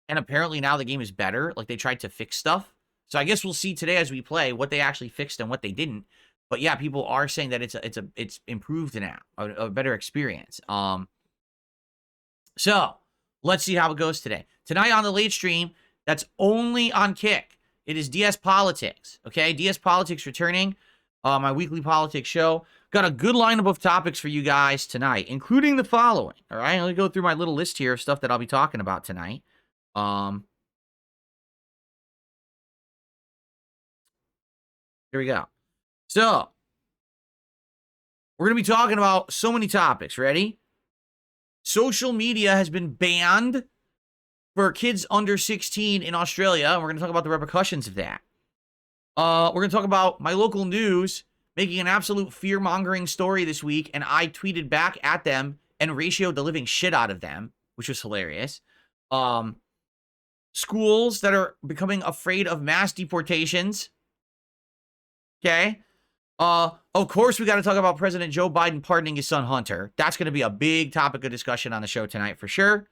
apparently now the game is better. Like, they tried to fix stuff. So I guess we'll see today as we play what they actually fixed and what they didn't. But yeah, people are saying that it's improved now, a better experience. So let's see how it goes today. Tonight on the late stream, that's only on Kick. It is DS Politics, okay? DS Politics returning, my weekly politics show. Got a good lineup of topics for you guys tonight, including the following, all right? Let me go through my little list here of stuff that I'll be talking about tonight. Here we go. So, we're going to be talking about so many topics. Ready? Social media has been banned for kids under 16 in Australia, and we're going to talk about the repercussions of that. We're going to talk about my local news making an absolute fear-mongering story this week, and I tweeted back at them and ratioed the living shit out of them, which was hilarious. Schools that are becoming afraid of mass deportations. Okay? Of course, we got to talk about President Joe Biden pardoning his son Hunter. That's going to be a big topic of discussion on the show tonight for sure.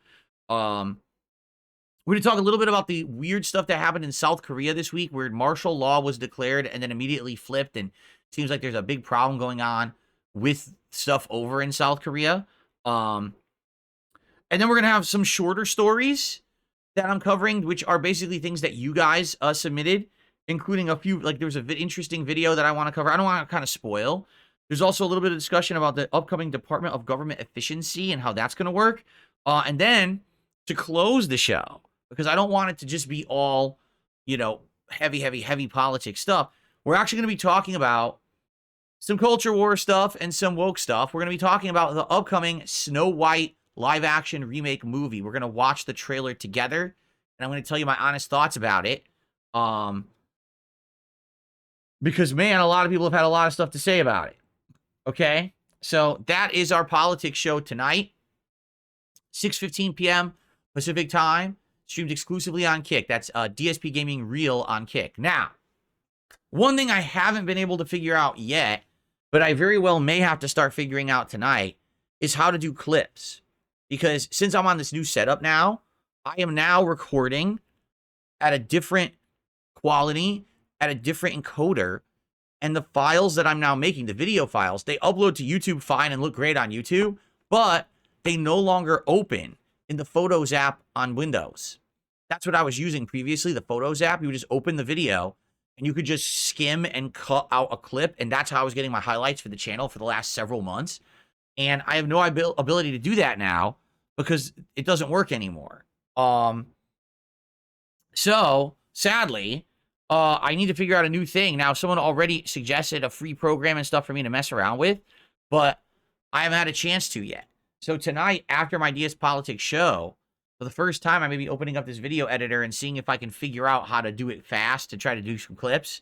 We're going to talk a little bit about the weird stuff that happened in South Korea this week, where martial law was declared and then immediately flipped, and it seems like there's a big problem going on with stuff over in South Korea. And then we're going to have some shorter stories that I'm covering, which are basically things that you guys submitted, including a few, like there's an interesting video that I want to cover. I don't want to kind of spoil. There's also a little bit of discussion about the upcoming Department of Government Efficiency and how that's going to work. And then to close the show, because I don't want it to just be all, you know, heavy politics stuff. We're actually going to be talking about some culture war stuff and some woke stuff. We're going to be talking about the upcoming Snow White live-action remake movie. We're going to watch the trailer together, and I'm going to tell you my honest thoughts about it. Because, man, a lot of people have had a lot of stuff to say about it. Okay? So that is our politics show tonight. 6:15 p.m. Pacific time. Streamed exclusively on Kick. That's DSPGaming Real on Kick. Now, one thing I haven't been able to figure out yet, but I very well may have to start figuring out tonight, is how to do clips. Because since I'm on this new setup now, I am now recording at a different quality, at a different encoder, and the files that I'm now making, the video files, they upload to YouTube fine and look great on YouTube, but they no longer open in the Photos app on Windows. That's what I was using previously, the Photos app. You would just open the video, and you could just skim and cut out a clip, and that's how I was getting my highlights for the channel for the last several months. And I have no ability to do that now because it doesn't work anymore. So, sadly, I need to figure out a new thing. Now, someone already suggested a free program and stuff for me to mess around with, but I haven't had a chance to yet. So tonight, after my DS Politics show, for the first time, I may be opening up this video editor and seeing if I can figure out how to do it fast to try to do some clips.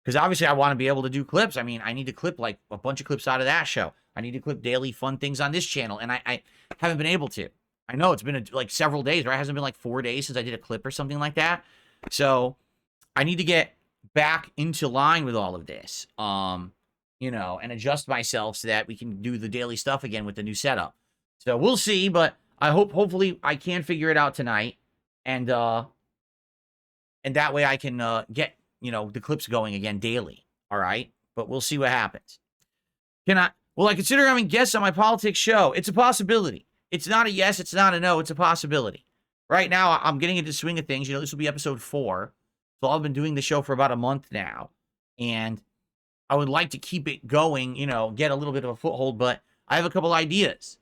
Because obviously, I want to be able to do clips. I mean, I need to clip like a bunch of clips out of that show. I need to clip daily fun things on this channel, and I haven't been able to. I know it's been like several days, right? It hasn't been like 4 days since I did a clip or something like that. So I need to get back into line with all of this, you know, and adjust myself so that we can do the daily stuff again with the new setup. So we'll see, but I hopefully I can figure it out tonight, and that way I can get, you know, the clips going again daily. All right, but we'll see what happens. Will I consider having guests on my politics show? It's a possibility. It's not a yes. It's not a no. It's a possibility. Right now, I'm getting into the swing of things. You know, this will be episode 4. So I've been doing the show for about a month now, and I would like to keep it going, you know, get a little bit of a foothold, but I have a couple ideas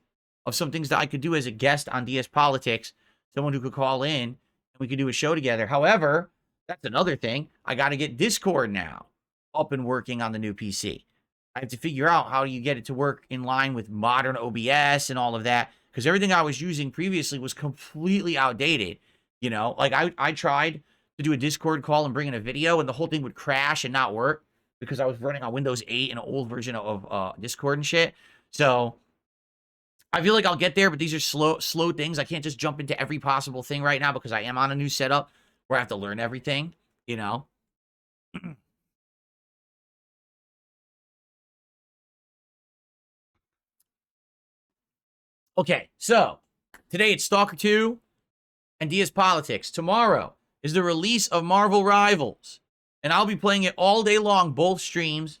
of some things that I could do as a guest on DS Politics, someone who could call in, and we could do a show together. However, that's another thing. I got to get Discord now up and working on the new PC. I have to figure out how do you get it to work in line with modern OBS and all of that, because everything I was using previously was completely outdated. You know, like I tried to do a Discord call and bring in a video, and the whole thing would crash and not work because I was running on Windows 8 and an old version of Discord and shit. So I feel like I'll get there, but these are slow things. I can't just jump into every possible thing right now because I am on a new setup. where I have to learn everything, you know? Okay, so today it's Stalker 2 and DS Politics. Tomorrow is the release of Marvel Rivals, and I'll be playing it all day long, both streams,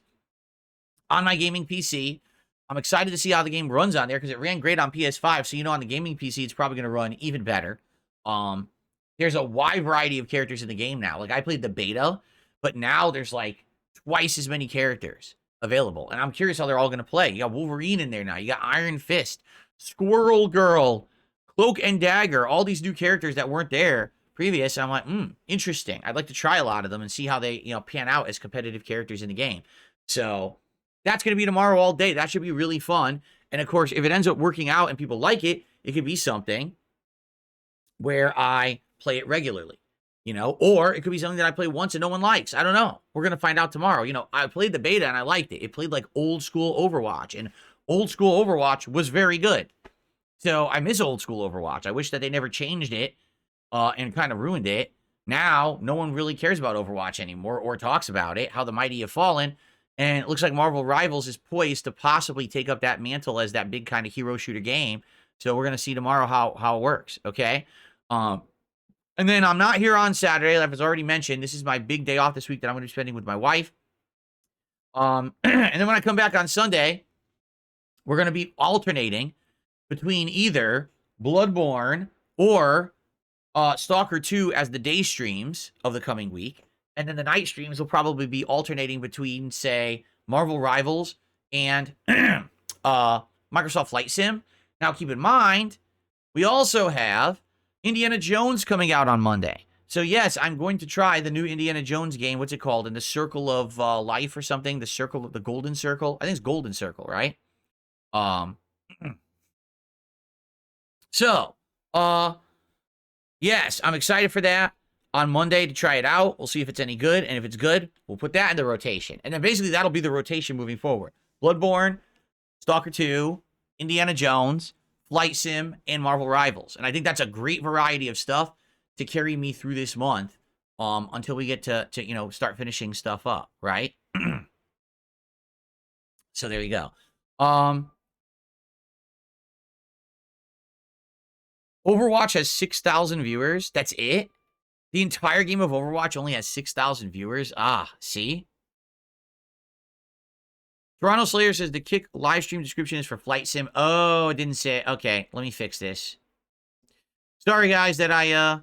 on my gaming PC. I'm excited to see how the game runs on there because it ran great on PS5, so you know on the gaming PC it's probably going to run even better. There's a wide variety of characters in the game now. Like, I played the beta, but now there's like twice as many characters available, and I'm curious how they're all going to play. You got Wolverine in there now. You got Iron Fist, Squirrel Girl, Cloak and Dagger, all these new characters that weren't there previous. And I'm like, interesting. I'd like to try a lot of them and see how they, pan out as competitive characters in the game. So that's going to be tomorrow all day. That should be really fun. And of course, if it ends up working out and people like it, it could be something where I play it regularly, or it could be something that I play once and no one likes. I don't know. We're going to find out tomorrow. I played the beta and I liked it. It played like old school Overwatch, and old school Overwatch was very good. So I miss old school Overwatch. I wish that they never changed it and kind of ruined it. Now, no one really cares about Overwatch anymore or talks about it, how the mighty have fallen. And it looks like Marvel Rivals is poised to possibly take up that mantle as that big kind of hero shooter game. So we're going to see tomorrow how it works, okay? And then I'm not here on Saturday, like I was already mentioned. This is my big day off this week that I'm going to be spending with my wife. And then when I come back on Sunday, we're going to be alternating between either Bloodborne or Stalker 2 as the day streams of the coming week. And then the night streams will probably be alternating between, say, Marvel Rivals and Microsoft Flight Sim. Now, keep in mind, we also have Indiana Jones coming out on Monday. So, yes, I'm going to try the new Indiana Jones game. What's it called? In the Circle of Life or something? The Golden Circle? I think it's Golden Circle, right? So, yes, I'm excited for that on Monday to try it out. We'll see if it's any good, and if it's good, we'll put that in the rotation. And then basically that'll be the rotation moving forward. Bloodborne, Stalker 2, Indiana Jones, Flight Sim, and Marvel Rivals. And I think that's a great variety of stuff to carry me through this month until we get to start finishing stuff up, right? So there you go. Overwatch has 6,000 viewers. That's it? The entire game of Overwatch only has 6,000 viewers? Ah, see? Toronto Slayer says the Kick live stream description is for Flight Sim. Oh, it didn't say it. Okay, let me fix this. Sorry, guys, that I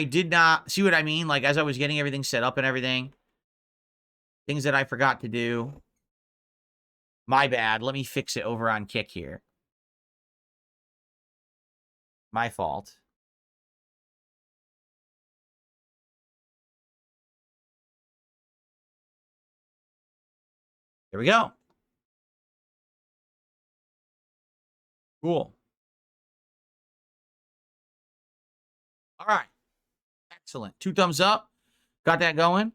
did not... See what I mean? Like, as I was getting everything set up and everything. Things that I forgot to do. My bad. Let me fix it over on Kick here. My fault. There we go. Cool. All right. Excellent. 2 thumbs up. Got that going?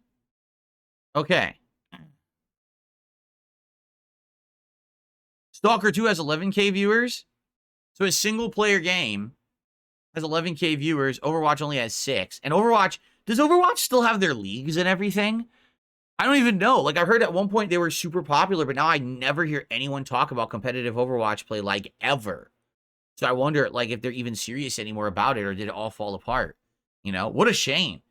Okay. Stalker 2 has 11K viewers. So a single-player game has 11K viewers. Overwatch only has 6. And Overwatch... Does Overwatch still have their leagues and everything? I don't even know. Like, I heard at one point they were super popular, but now I never hear anyone talk about competitive Overwatch play, like, ever. So I wonder, like, if they're even serious anymore about it, or did it all fall apart? What a shame.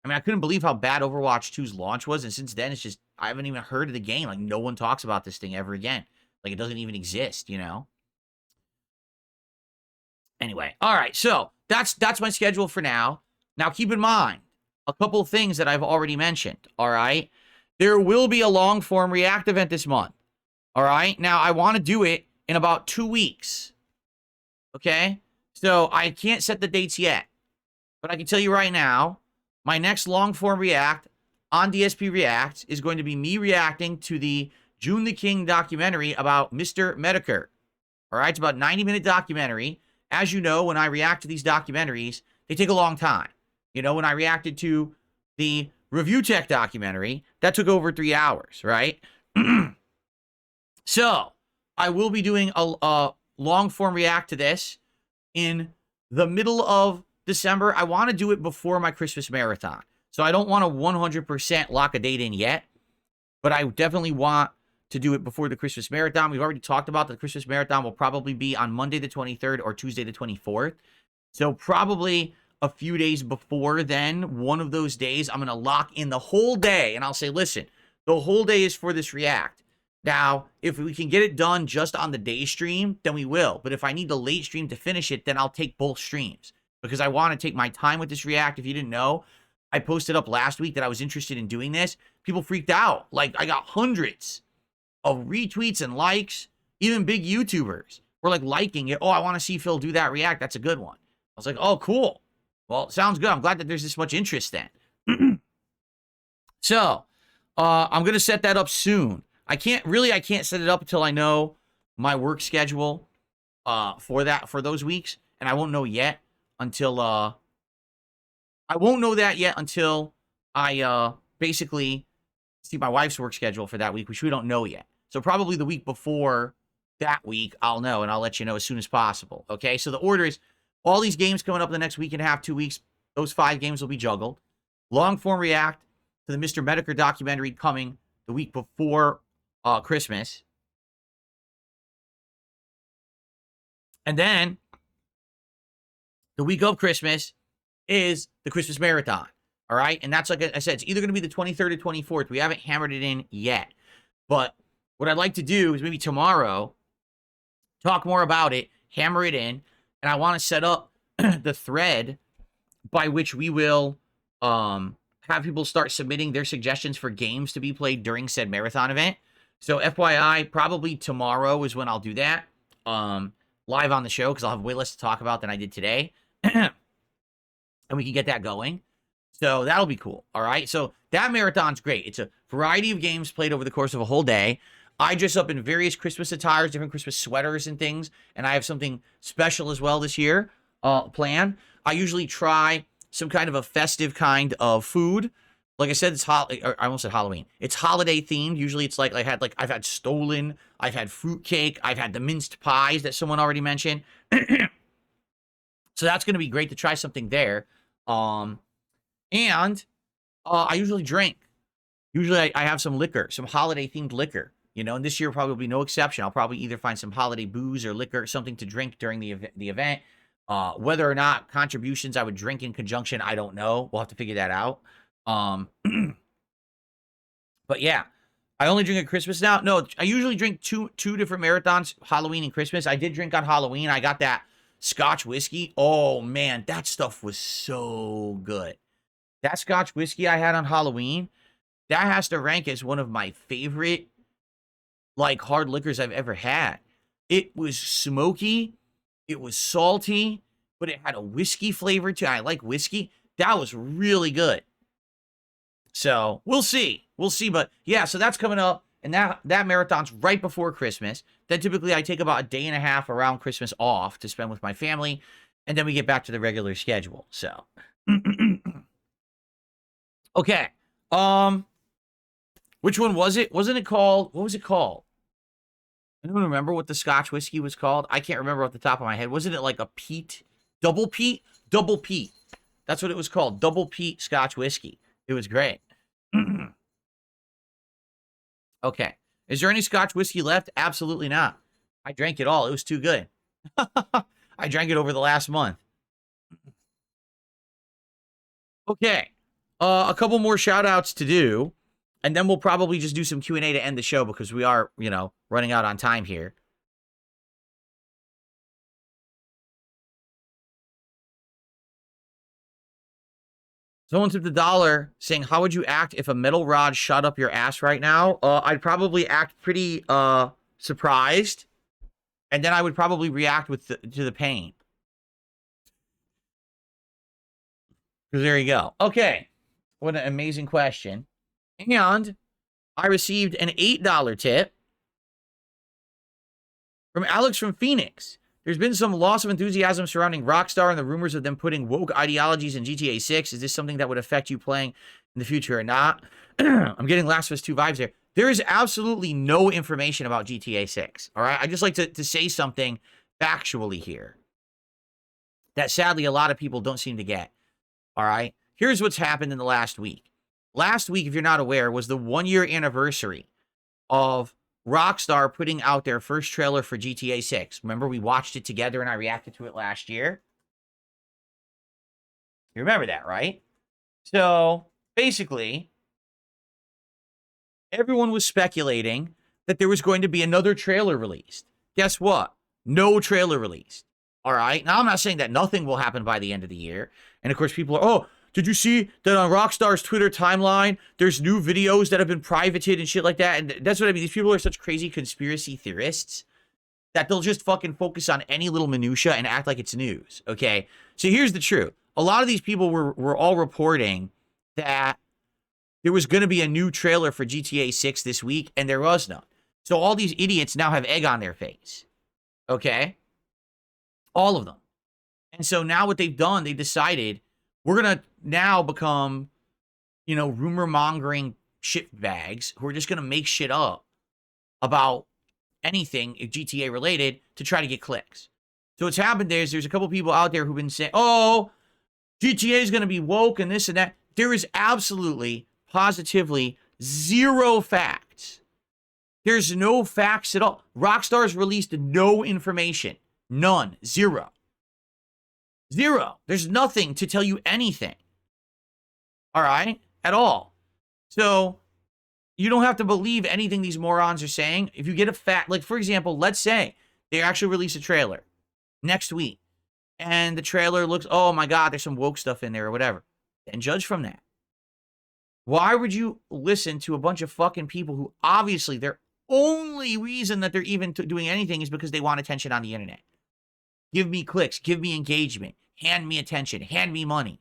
I mean, I couldn't believe how bad Overwatch 2's launch was, and since then, it's just, I haven't even heard of the game. Like, no one talks about this thing ever again. Like, it doesn't even exist, Anyway, all right, so that's my schedule for now. Now, keep in mind, a couple of things that I've already mentioned, all right? There will be a long-form React event this month, all right? Now, I want to do it in about 2 weeks, okay? So, I can't set the dates yet, but I can tell you right now, my next long-form React on DSP React is going to be me reacting to the June the King documentary about Mr. Medicare, all right? It's about a 90-minute documentary. As you know, when I react to these documentaries, they take a long time. When I reacted to the Review Tech documentary, that took over 3 hours, right? So, I will be doing a long-form react to this in the middle of December, I want to do it before my Christmas marathon. So I don't want to 100% lock a date in yet, but I definitely want to do it before the Christmas marathon. We've already talked about the Christmas marathon will probably be on Monday the 23rd or Tuesday the 24th. So probably a few days before then, one of those days, I'm going to lock in the whole day. And I'll say, listen, the whole day is for this react. Now, if we can get it done just on the day stream, then we will. But if I need the late stream to finish it, then I'll take both streams. Because I want to take my time with this react. If you didn't know, I posted up last week that I was interested in doing this. People freaked out. Like, I got hundreds of retweets and likes. Even big YouTubers were like liking it. Oh, I want to see Phil do that react. That's a good one. I was like, oh, cool. Well, sounds good. I'm glad that there's this much interest then. So, I'm going to set that up soon. I can't set it up until I know my work schedule for those weeks. And I won't know yet until, I won't know that yet until I basically see my wife's work schedule for that week, which we don't know yet. So probably the week before that week, I'll know, and I'll let you know as soon as possible. Okay, so the order is all these games coming up in the next week and a half, 2 weeks. Those 5 games will be juggled. Long form react to the Mr. Medicare documentary coming the week before Christmas. And then the week of Christmas is the Christmas marathon. All right. And that's, like I said, it's either going to be the 23rd or 24th. We haven't hammered it in yet. But what I'd like to do is maybe tomorrow talk more about it, hammer it in. And I want to set up the thread by which we will have people start submitting their suggestions for games to be played during said marathon event. So FYI, probably tomorrow is when I'll do that live on the show, because I'll have way less to talk about than I did today. And we can get that going. So that'll be cool. All right. So that marathon's great. It's a variety of games played over the course of a whole day. I dress up in various Christmas attires, different Christmas sweaters and things. And I have something special as well this year planned. I usually try some kind of a festive kind of food. Like I said, it's I almost said Halloween. It's holiday themed. Usually it's like I've had Stolen, I've had fruitcake, I've had the minced pies that someone already mentioned. So that's going to be great to try something there. And I usually drink. Usually I have some liquor, some holiday themed liquor, and this year probably will be no exception. I'll probably either find some holiday booze or liquor, something to drink during the event. Whether or not contributions I would drink in conjunction, I don't know. We'll have to figure that out. But yeah, I only drink at Christmas now. No, I usually drink two different marathons, Halloween and Christmas. I did drink on Halloween. I got that Scotch whiskey. Oh man, that stuff was so good. That Scotch whiskey I had on Halloween, that has to rank as one of my favorite, hard liquors I've ever had. It was smoky. It was salty, but it had a whiskey flavor to it. I like whiskey. That was really good. So we'll see. But yeah, so that's coming up. And that marathon's right before Christmas. Then typically I take about a day and a half around Christmas off to spend with my family. And then we get back to the regular schedule. So, okay. Which one was it? What was it called? Anyone remember what the Scotch whiskey was called? I can't remember off the top of my head. Wasn't it like a peat? Double peat? Double peat. That's what it was called. Double peat Scotch whiskey. It was great. Okay. Is there any Scotch whiskey left? Absolutely not. I drank it all. It was too good. I drank it over the last month. Okay. A couple more shout outs to do. And then we'll probably just do some Q&A to end the show because we are, running out on time here. Someone tipped $1 saying, how would you act if a metal rod shot up your ass right now? I'd probably act pretty surprised. And then I would probably react to the pain. Because there you go. Okay. What an amazing question. And I received an $8 tip from Alex from Phoenix. There's been some loss of enthusiasm surrounding Rockstar and the rumors of them putting woke ideologies in GTA 6. Is this something that would affect you playing in the future or not? I'm getting Last of Us 2 vibes there. There is absolutely no information about GTA 6. All right. I just like to say something factually here. that sadly a lot of people don't seem to get. All right. Here's what's happened in the last week. Last week, if you're not aware, was the 1-year anniversary of Rockstar putting out their first trailer for GTA 6. Remember, we watched it together and I reacted to it last year? You remember that, right? So, basically, everyone was speculating that there was going to be another trailer released. Guess what? No trailer released. All right? Now, I'm not saying that nothing will happen by the end of the year. And, of course, people are, oh, did you see that on Rockstar's Twitter timeline, there's new videos that have been privated and shit like that? And that's what I mean. These people are such crazy conspiracy theorists that they'll just fucking focus on any little minutia and act like it's news, okay? So here's the truth. A lot of these people were all reporting that there was going to be a new trailer for GTA 6 this week, and there was none. So all these idiots now have egg on their face, okay? All of them. And so now what they've done, they decided, we're going to now become, you know, rumor-mongering shitbags who are just going to make shit up about anything GTA related to try to get clicks. So what's happened is there's a couple people out there who've been saying, oh, GTA is going to be woke and this and that. There is absolutely, positively zero facts. There's no facts at all. Rockstar's released no information. None. Zero. Zero. There's nothing to tell you anything. All right? At all. So, you don't have to believe anything these morons are saying. If you get a fact, like, for example, let's say they actually release a trailer next week, and the trailer looks, oh my God, there's some woke stuff in there or whatever. Then judge from that. Why would you listen to a bunch of fucking people who obviously their only reason that they're even doing anything is because they want attention on the internet? Give me clicks, give me engagement, hand me attention, hand me money.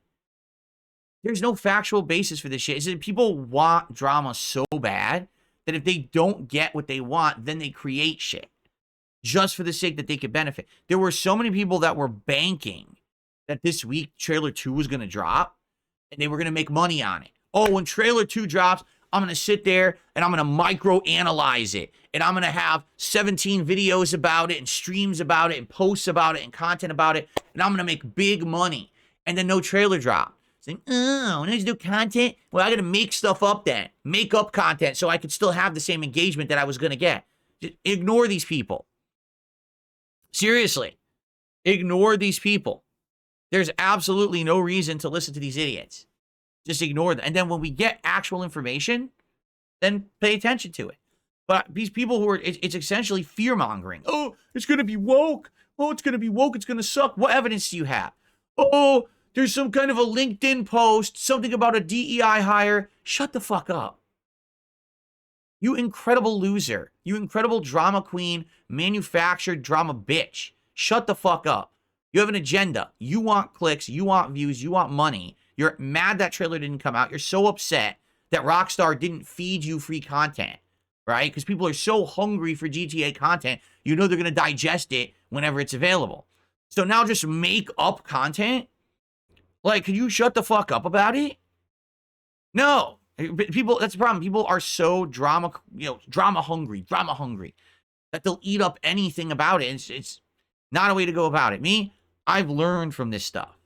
There's no factual basis for this shit. It's that people want drama so bad that if they don't get what they want, then they create shit just for the sake that they could benefit. There were so many people that were banking that this week trailer 2 was going to drop and they were going to make money on it. Oh, when trailer 2 drops, I'm going to sit there and I'm going to micro-analyze it. And I'm going to have 17 videos about it and streams about it and posts about it and content about it. And I'm going to make big money. And then no trailer drop. Saying, oh, when I do content, well, I got to make stuff up then. Make up content so I could still have the same engagement that I was going to get. Just ignore these people. Seriously. Ignore these people. There's absolutely no reason to listen to these idiots. Just ignore them. And then when we get actual information, then pay attention to it. But these people who are, it's essentially fear-mongering. Oh, it's going to be woke. Oh, it's going to be woke. It's going to suck. What evidence do you have? Oh, there's some kind of a LinkedIn post, something about a DEI hire. Shut the fuck up. You incredible loser. You incredible drama queen, manufactured drama bitch. Shut the fuck up. You have an agenda. You want clicks. You want views. You want money. You're mad that trailer didn't come out. You're so upset that Rockstar didn't feed you free content, right? Because people are so hungry for GTA content, you know they're going to digest it whenever it's available. So now just make up content? Like, could you shut the fuck up about it? No. People, that's the problem. People are so drama hungry, that they'll eat up anything about it. It's not a way to go about it. Me, I've learned from this stuff.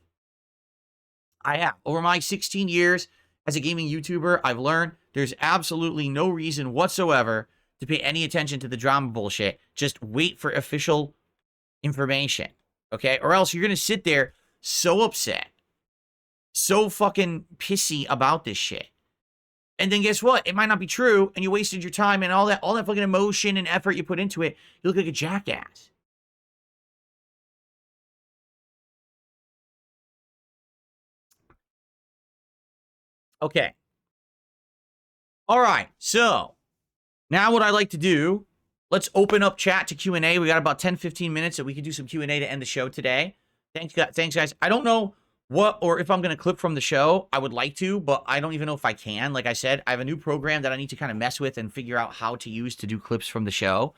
I have. Over my 16 years as a gaming YouTuber, I've learned there's absolutely no reason whatsoever to pay any attention to the drama bullshit. Just wait for official information, okay? Or else you're going to sit there so upset, so fucking pissy about this shit. And then guess what? It might not be true, and you wasted your time and all that fucking emotion and effort you put into it. You look like a jackass. Okay. All right. So now what I'd like to do, let's open up chat to Q&A. We got about 10, 15 minutes so we can do some Q&A to end the show today. Thanks, guys. I don't know what or if I'm going to clip from the show. I would like to, but I don't even know if I can. Like I said, I have a new program that I need to kind of mess with and figure out how to use to do clips from the show.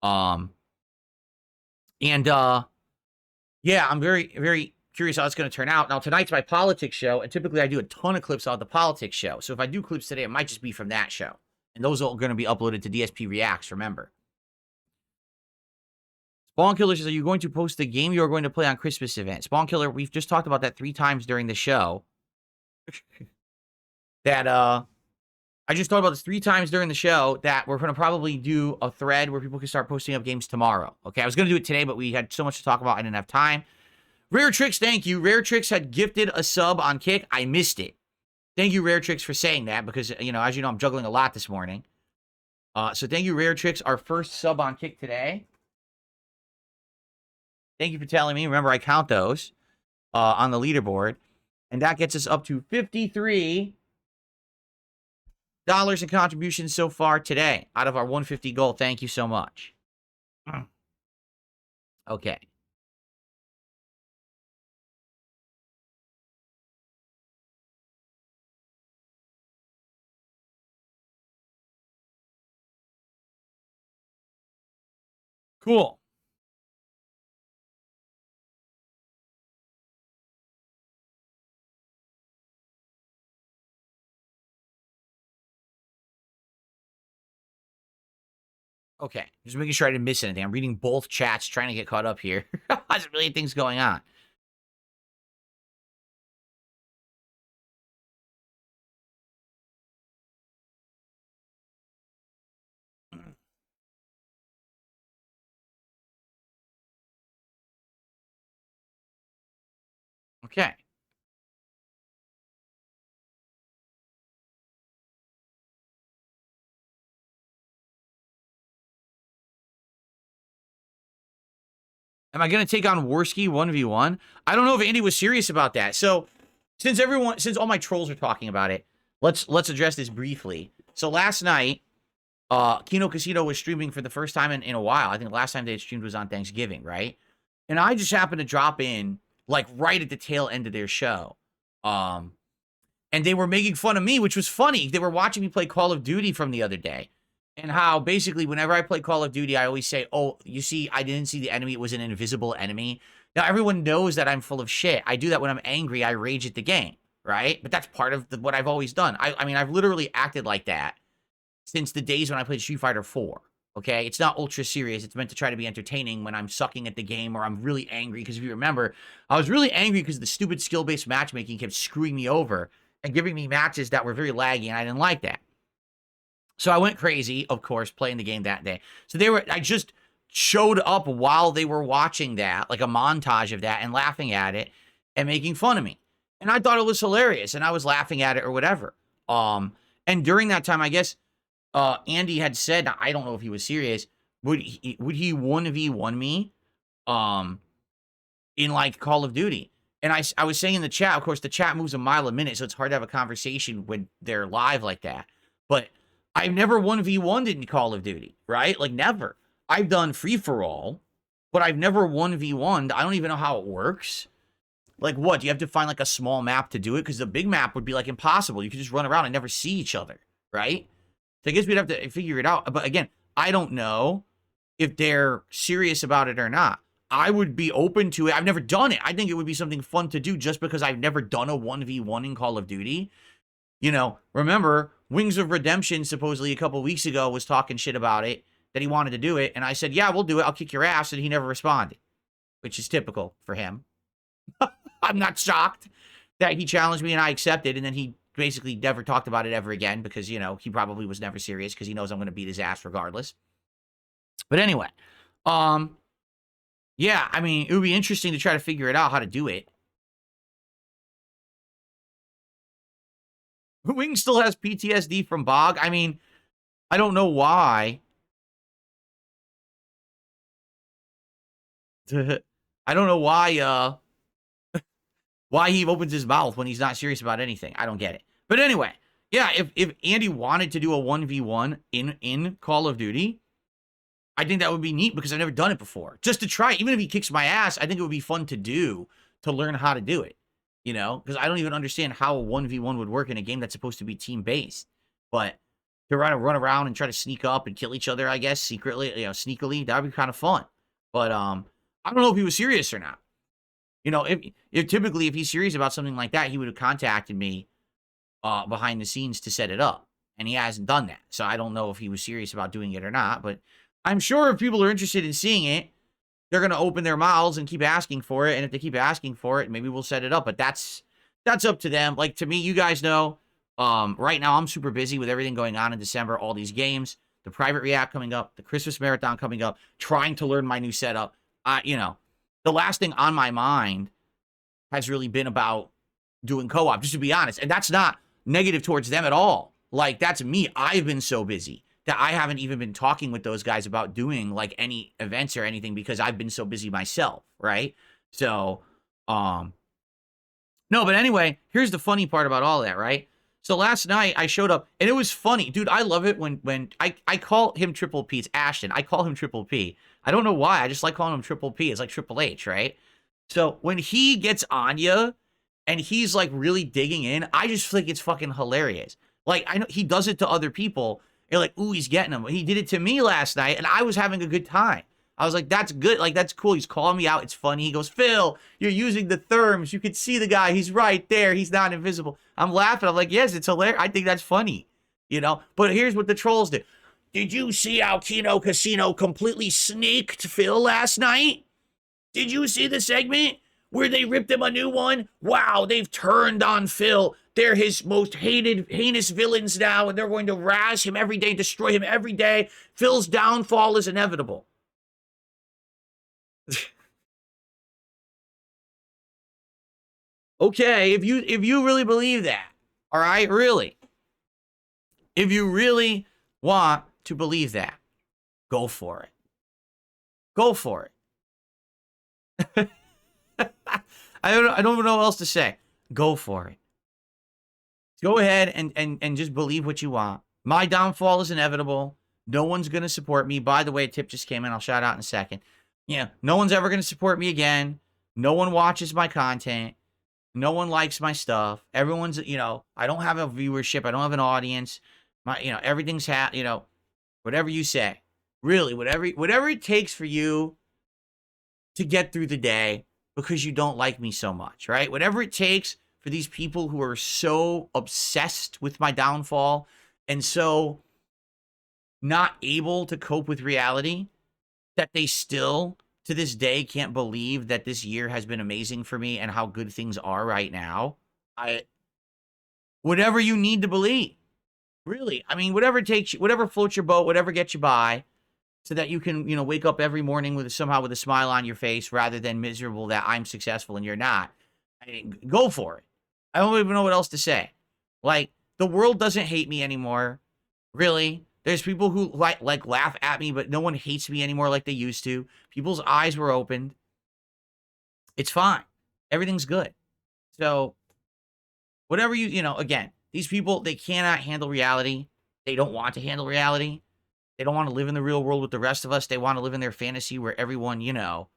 Yeah, I'm very, very curious how it's going to turn out. Now, tonight's my politics show, and typically I do a ton of clips on the politics show. So if I do clips today, it might just be from that show. And those are going to be uploaded to DSP Reacts, remember. Spawn Killer says, are you going to post the game you are going to play on Christmas event? Spawn Killer, we've just talked about that 3 times during the show. That, I just talked about this 3 times during the show that we're going to probably do a thread where people can start posting up games tomorrow. Okay, I was going to do it today, but we had so much to talk about, I didn't have time. Rare Tricks, thank you. Rare Tricks had gifted a sub on Kick. I missed it. Thank you, Rare Tricks, for saying that because, you know, as you know, I'm juggling a lot this morning. So thank you, Rare Tricks, our first sub on Kick today. Thank you for telling me. Remember, I count those on the leaderboard. And that gets us up to $53 in contributions so far today out of our 150 goal. Thank you so much. Okay. Cool. Okay, just making sure I didn't miss anything. I'm reading both chats, trying to get caught up here. There's a million things going on. Okay. Am I going to take on Worski 1v1? I don't know if Andy was serious about that. So, since all my trolls are talking about it, let's address this briefly. So last night, Kino Casino was streaming for the first time in a while. I think the last time they had streamed was on Thanksgiving, right? And I just happened to drop in, like, right at the tail end of their show. And they were making fun of me, which was funny. They were watching me play Call of Duty from the other day. And how, basically, whenever I play Call of Duty, I always say, oh, you see, I didn't see the enemy. It was an invisible enemy. Now, everyone knows that I'm full of shit. I do that when I'm angry. I rage at the game, right? But that's part of what I've always done. I mean, I've literally acted like that since the days when I played Street Fighter 4, okay? It's not ultra serious. It's meant to try to be entertaining when I'm sucking at the game or I'm really angry. Because if you remember, I was really angry because the stupid skill-based matchmaking kept screwing me over and giving me matches that were very laggy, and I didn't like that. So I went crazy, of course, playing the game that day. So I just showed up while they were watching that, like a montage of that, and laughing at it and making fun of me. And I thought it was hilarious, and I was laughing at it or whatever. And during that time, I guess Andy had said, I don't know if he was serious, would he 1v1 me in like Call of Duty? And I was saying in the chat, of course, the chat moves a mile a minute, so it's hard to have a conversation when they're live like that. But I've never 1v1'd in Call of Duty, right? Like, never. I've done free-for-all, but I've never 1v1'd. I don't even know how it works. Like, what? Do you have to find, like, a small map to do it? Because the big map would be, like, impossible. You could just run around and never see each other, right? So I guess we'd have to figure it out. But, again, I don't know if they're serious about it or not. I would be open to it. I've never done it. I think it would be something fun to do just because I've never done a 1v1 in Call of Duty. You know, remember, Wings of Redemption, supposedly a couple weeks ago, was talking shit about it, that he wanted to do it. And I said, yeah, we'll do it. I'll kick your ass. And he never responded, which is typical for him. I'm not shocked that he challenged me and I accepted. And then he basically never talked about it ever again because, you know, he probably was never serious because he knows I'm going to beat his ass regardless. But anyway, yeah, I mean, it would be interesting to try to figure it out how to do it. Wing still has PTSD from Bog. I mean, I don't know why. I don't know why, why he opens his mouth when he's not serious about anything. I don't get it. But anyway, yeah, if Andy wanted to do a 1v1 in Call of Duty, I think that would be neat because I've never done it before. Just to try, even if he kicks my ass, I think it would be fun to do, to learn how to do it. You know, because I don't even understand how a 1v1 would work in a game that's supposed to be team-based. But to run around and try to sneak up and kill each other, I guess, secretly, you know, sneakily, that would be kind of fun. But I don't know if he was serious or not. You know, if typically if he's serious about something like that, he would have contacted me behind the scenes to set it up. And he hasn't done that. So I don't know if he was serious about doing it or not. But I'm sure if people are interested in seeing it, they're going to open their mouths and keep asking for it. And if they keep asking for it, maybe we'll set it up. But that's up to them. Like, to me, you guys know, right now I'm super busy with everything going on in December, all these games, the private react coming up, the Christmas marathon coming up, trying to learn my new setup. You know, the last thing on my mind has really been about doing co-op, just to be honest. And that's not negative towards them at all. Like, that's me. I've been so busy that I haven't even been talking with those guys about doing like any events or anything because I've been so busy myself, right? So, no, but anyway, here's the funny part about all that, right? So last night I showed up and it was funny. Dude, I love it when I call him Triple P. It's Ashton. I call him Triple P. I don't know why. I just like calling him Triple P. It's like Triple H, right? So when he gets on you and he's like really digging in, I just think it's fucking hilarious. Like, I know he does it to other people. You're like, ooh, he's getting them. He did it to me last night, and I was having a good time. I was like, that's good. Like, that's cool. He's calling me out. It's funny. He goes, Phil, you're using the therms. You can see the guy. He's right there. He's not invisible. I'm laughing. I'm like, yes, it's hilarious. I think that's funny, you know? But here's what the trolls did. Did you see how Kino Casino completely sneaked Phil last night? Did you see the segment where they ripped him a new one? Wow, they've turned on Phil. They're his most heinous villains now, and they're going to razz him every day, destroy him every day. Phil's downfall is inevitable. Okay, if you really believe that, all right, really. If you really want to believe that, go for it. Go for it. I don't know what else to say. Go for it. Go ahead and just believe what you want. My downfall is inevitable. No one's going to support me. By the way, a tip just came in. I'll shout out in a second. Yeah, no one's ever going to support me again. No one watches my content. No one likes my stuff. Everyone's, you know, I don't have a viewership. I don't have an audience. My, you know, everything's, you know, whatever you say. Really, whatever it takes for you to get through the day because you don't like me so much, right? Whatever it takes for these people who are so obsessed with my downfall and so not able to cope with reality that they still, to this day, can't believe that this year has been amazing for me and how good things are right now. Whatever you need to believe, really. I mean, whatever it takes, whatever floats your boat, whatever gets you by, so that you can, you know, wake up every morning with somehow with a smile on your face rather than miserable that I'm successful and you're not. I mean, go for it. I don't even know what else to say. Like, the world doesn't hate me anymore. Really. There's people who like laugh at me, but no one hates me anymore like they used to. People's eyes were opened. It's fine. Everything's good. So, whatever you know, again, these people, they cannot handle reality. They don't want to handle reality. They don't want to live in the real world with the rest of us. They want to live in their fantasy where everyone, you know,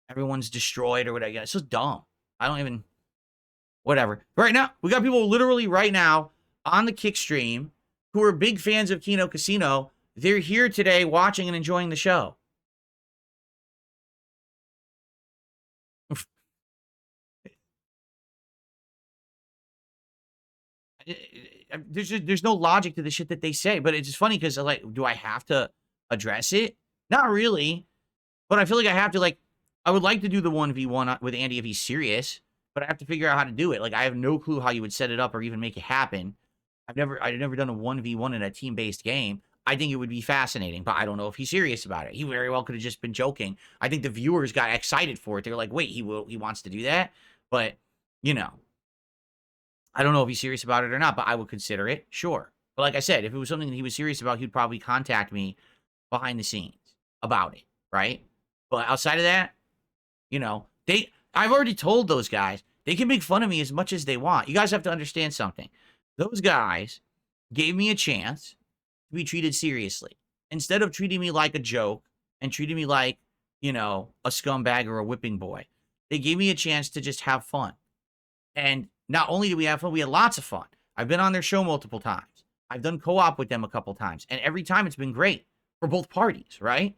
everyone's destroyed or whatever. It's just dumb. I don't even... Whatever. Right now, we got people literally right now on the Kick stream who are big fans of Kino Casino. They're here today watching and enjoying the show. There's no logic to the shit that they say, but it's just funny because, like, do I have to address it? Not really. But I feel like I have to, like, I would like to do the 1v1 with Andy if he's serious. But I have to figure out how to do it. Like, I have no clue how you would set it up or even make it happen. I've never done a 1v1 in a team-based game. I think it would be fascinating, but I don't know if he's serious about it. He very well could have just been joking. I think the viewers got excited for it. They were like, wait, he wants to do that? But, you know, I don't know if he's serious about it or not, but I would consider it, sure. But like I said, if it was something that he was serious about, he'd probably contact me behind the scenes about it, right? But outside of that, you know, I've already told those guys, they can make fun of me as much as they want. You guys have to understand something. Those guys gave me a chance to be treated seriously. Instead of treating me like a joke and treating me like, you know, a scumbag or a whipping boy, they gave me a chance to just have fun. And not only did we have fun, we had lots of fun. I've been on their show multiple times. I've done co-op with them a couple times. And every time it's been great for both parties, right?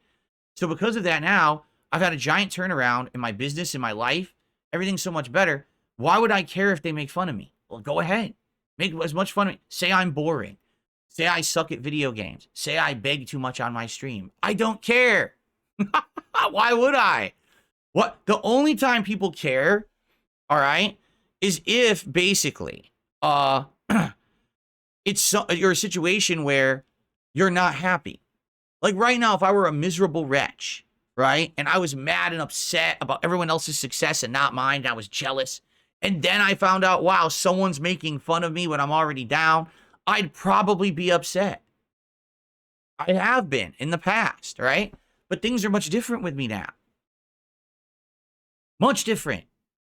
So because of that now, I've had a giant turnaround in my business, in my life. Everything's so much better. Why would I care if they make fun of me? Well, go ahead. Make as much fun of me. Say I'm boring. Say I suck at video games. Say I beg too much on my stream. I don't care. Why would I? What? The only time people care, all right, is if basically, you're a situation where you're not happy. Like right now, if I were a miserable wretch, right, and I was mad and upset about everyone else's success and not mine, and I was jealous, and then I found out, wow, someone's making fun of me when I'm already down, I'd probably be upset. I have been in the past, right? But things are much different with me now. Much different.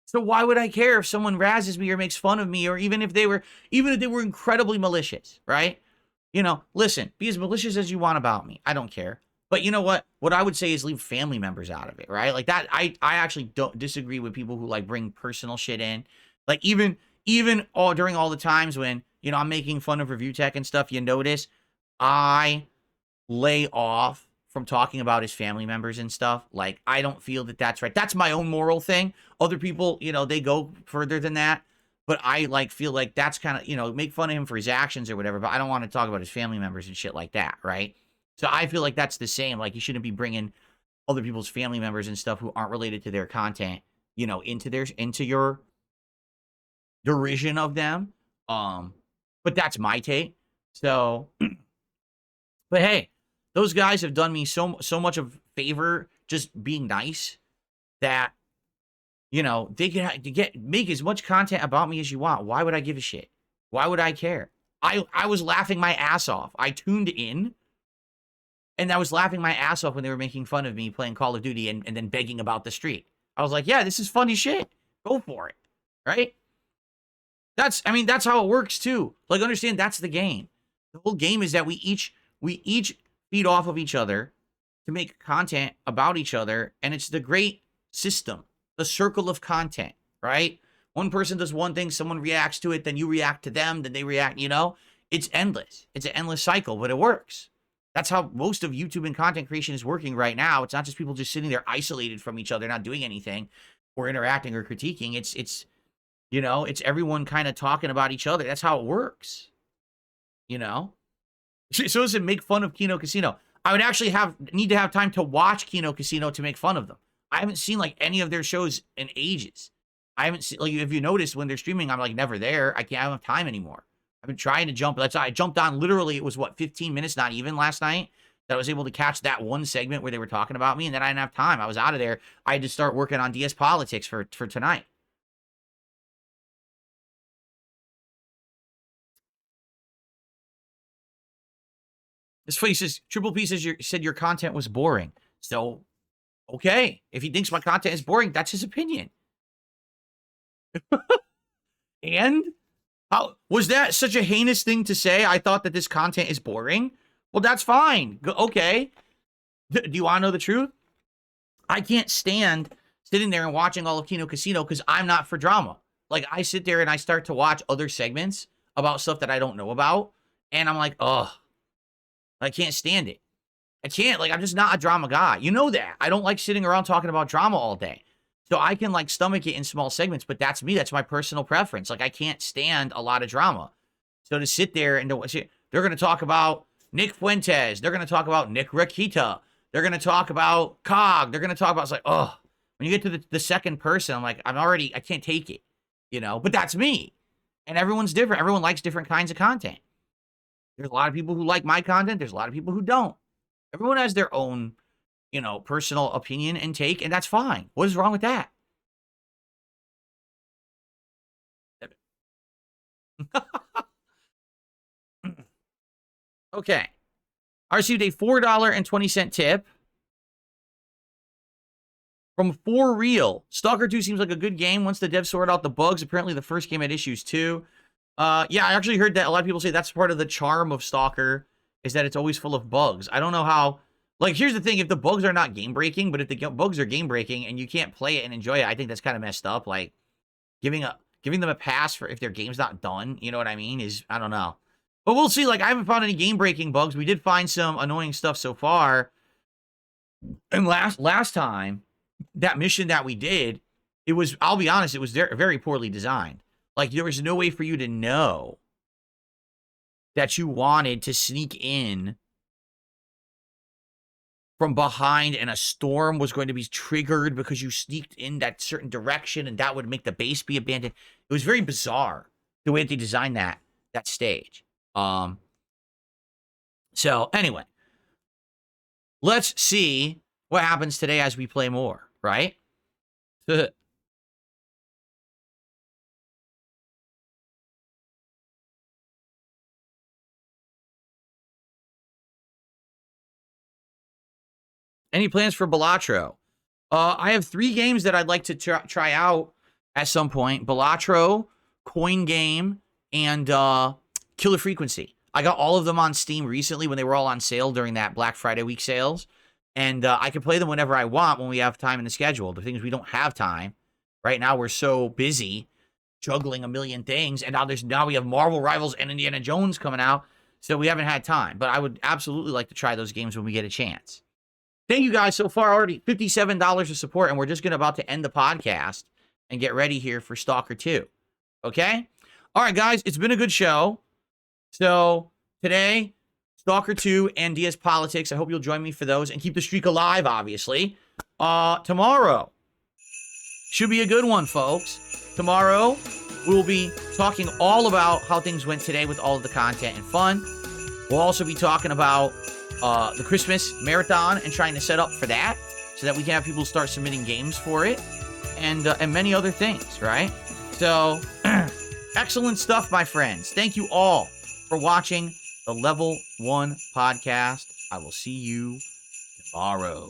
So why would I care if someone razzes me or makes fun of me, or even if they were incredibly malicious, right? You know, listen, be as malicious as you want about me. I don't care. But you know what? What I would say is leave family members out of it, right? Like that, I actually don't disagree with people who like bring personal shit in. Like even during all the times when, you know, I'm making fun of review tech and stuff, you notice I lay off from talking about his family members and stuff. Like, I don't feel that that's right. That's my own moral thing. Other people, you know, they go further than that. But I, like, feel like that's kind of, you know, make fun of him for his actions or whatever. But I don't want to talk about his family members and shit like that, right? So I feel like that's the same. Like, you shouldn't be bringing other people's family members and stuff who aren't related to their content, you know, into your derision of them. But that's my take. So, but hey, those guys have done me so much of favor just being nice that, you know, they can make as much content about me as you want. Why would I give a shit? Why would I care? I was laughing my ass off. I tuned in, and I was laughing my ass off when they were making fun of me playing Call of Duty and then begging about the streak. I was like, yeah, this is funny shit. Go for it, right? That's how it works too. Like, understand, that's the game. The whole game is that we each feed off of each other to make content about each other, and it's the great system, the circle of content, right? One person does one thing, someone reacts to it, then you react to them, then they react, you know? It's endless. It's an endless cycle, but it works. That's how most of YouTube and content creation is working right now. It's not just people just sitting there isolated from each other, not doing anything or interacting or critiquing. It's you know, it's everyone kind of talking about each other. That's how it works, you know? So listen, make fun of Kino Casino. I would actually need to have time to watch Kino Casino to make fun of them. I haven't seen like any of their shows in ages. I haven't seen, like, if you notice when they're streaming, I'm like never there. I don't have time anymore. I've been trying to jump. I jumped on literally, it was what, 15 minutes, not even last night, that I was able to catch that one segment where they were talking about me, and then I didn't have time. I was out of there. I had to start working on DS Politics for tonight. This face says, Triple P said your content was boring. So, okay. If he thinks my content is boring, that's his opinion. And? How was that such a heinous thing to say? I thought that this content is boring. Well, that's fine. Okay. Do you want to know the truth? I can't stand sitting there and watching all of Kino Casino because I'm not for drama. Like, I sit there and I start to watch other segments about stuff that I don't know about. And I'm like, ugh. I can't stand it. I can't. Like, I'm just not a drama guy. You know that. I don't like sitting around talking about drama all day. So I can, like, stomach it in small segments, but that's me. That's my personal preference. Like, I can't stand a lot of drama. So to sit there and they're going to talk about Nick Fuentes. They're going to talk about Nick Rakita. They're going to talk about Cog. They're going to talk about, it's like, oh, when you get to the second person, I'm like, I can't take it, you know? But that's me. And everyone's different. Everyone likes different kinds of content. There's a lot of people who like my content. There's a lot of people who don't. Everyone has their own, you know, personal opinion and take, and that's fine. What is wrong with that? Okay. I received a $4.20 tip from For Real. Stalker 2 seems like a good game once the devs sort out the bugs. Apparently the first game had issues too. Yeah, I actually heard that a lot of people say that's part of the charm of Stalker, is that it's always full of bugs. I don't know how, like, here's the thing, if the bugs are not game-breaking, but if the bugs are game-breaking and you can't play it and enjoy it, I think that's kind of messed up. Like, giving them a pass for if their game's not done, you know what I mean, is, I don't know. But we'll see. Like, I haven't found any game-breaking bugs. We did find some annoying stuff so far. And last time, that mission that we did, it was, I'll be honest, it was very poorly designed. Like, there was no way for you to know that you wanted to sneak in from behind and a storm was going to be triggered because you sneaked in that certain direction and that would make the base be abandoned. It was very bizarre the way they designed that stage. So anyway, let's see what happens today as we play more, right? Any plans for Balatro? I have 3 games that I'd like to try out at some point. Balatro, Coin Game, and Killer Frequency. I got all of them on Steam recently when they were all on sale during that Black Friday week sales. And I can play them whenever I want when we have time in the schedule. The thing is, we don't have time. Right now, we're so busy juggling a million things. And now we have Marvel Rivals and Indiana Jones coming out. So we haven't had time. But I would absolutely like to try those games when we get a chance. Thank you guys so far. Already $57 of support. And we're just about to end the podcast and get ready here for Stalker 2. Okay? All right, guys. It's been a good show. So today, Stalker 2 and DS Politics. I hope you'll join me for those and keep the streak alive, obviously. Tomorrow should be a good one, folks. Tomorrow, we'll be talking all about how things went today with all of the content and fun. We'll also be talking about the Christmas marathon and trying to set up for that so that we can have people start submitting games for it and many other things, right? So, excellent stuff, my friends. Thank you all for watching the Level 1 podcast. I will see you tomorrow.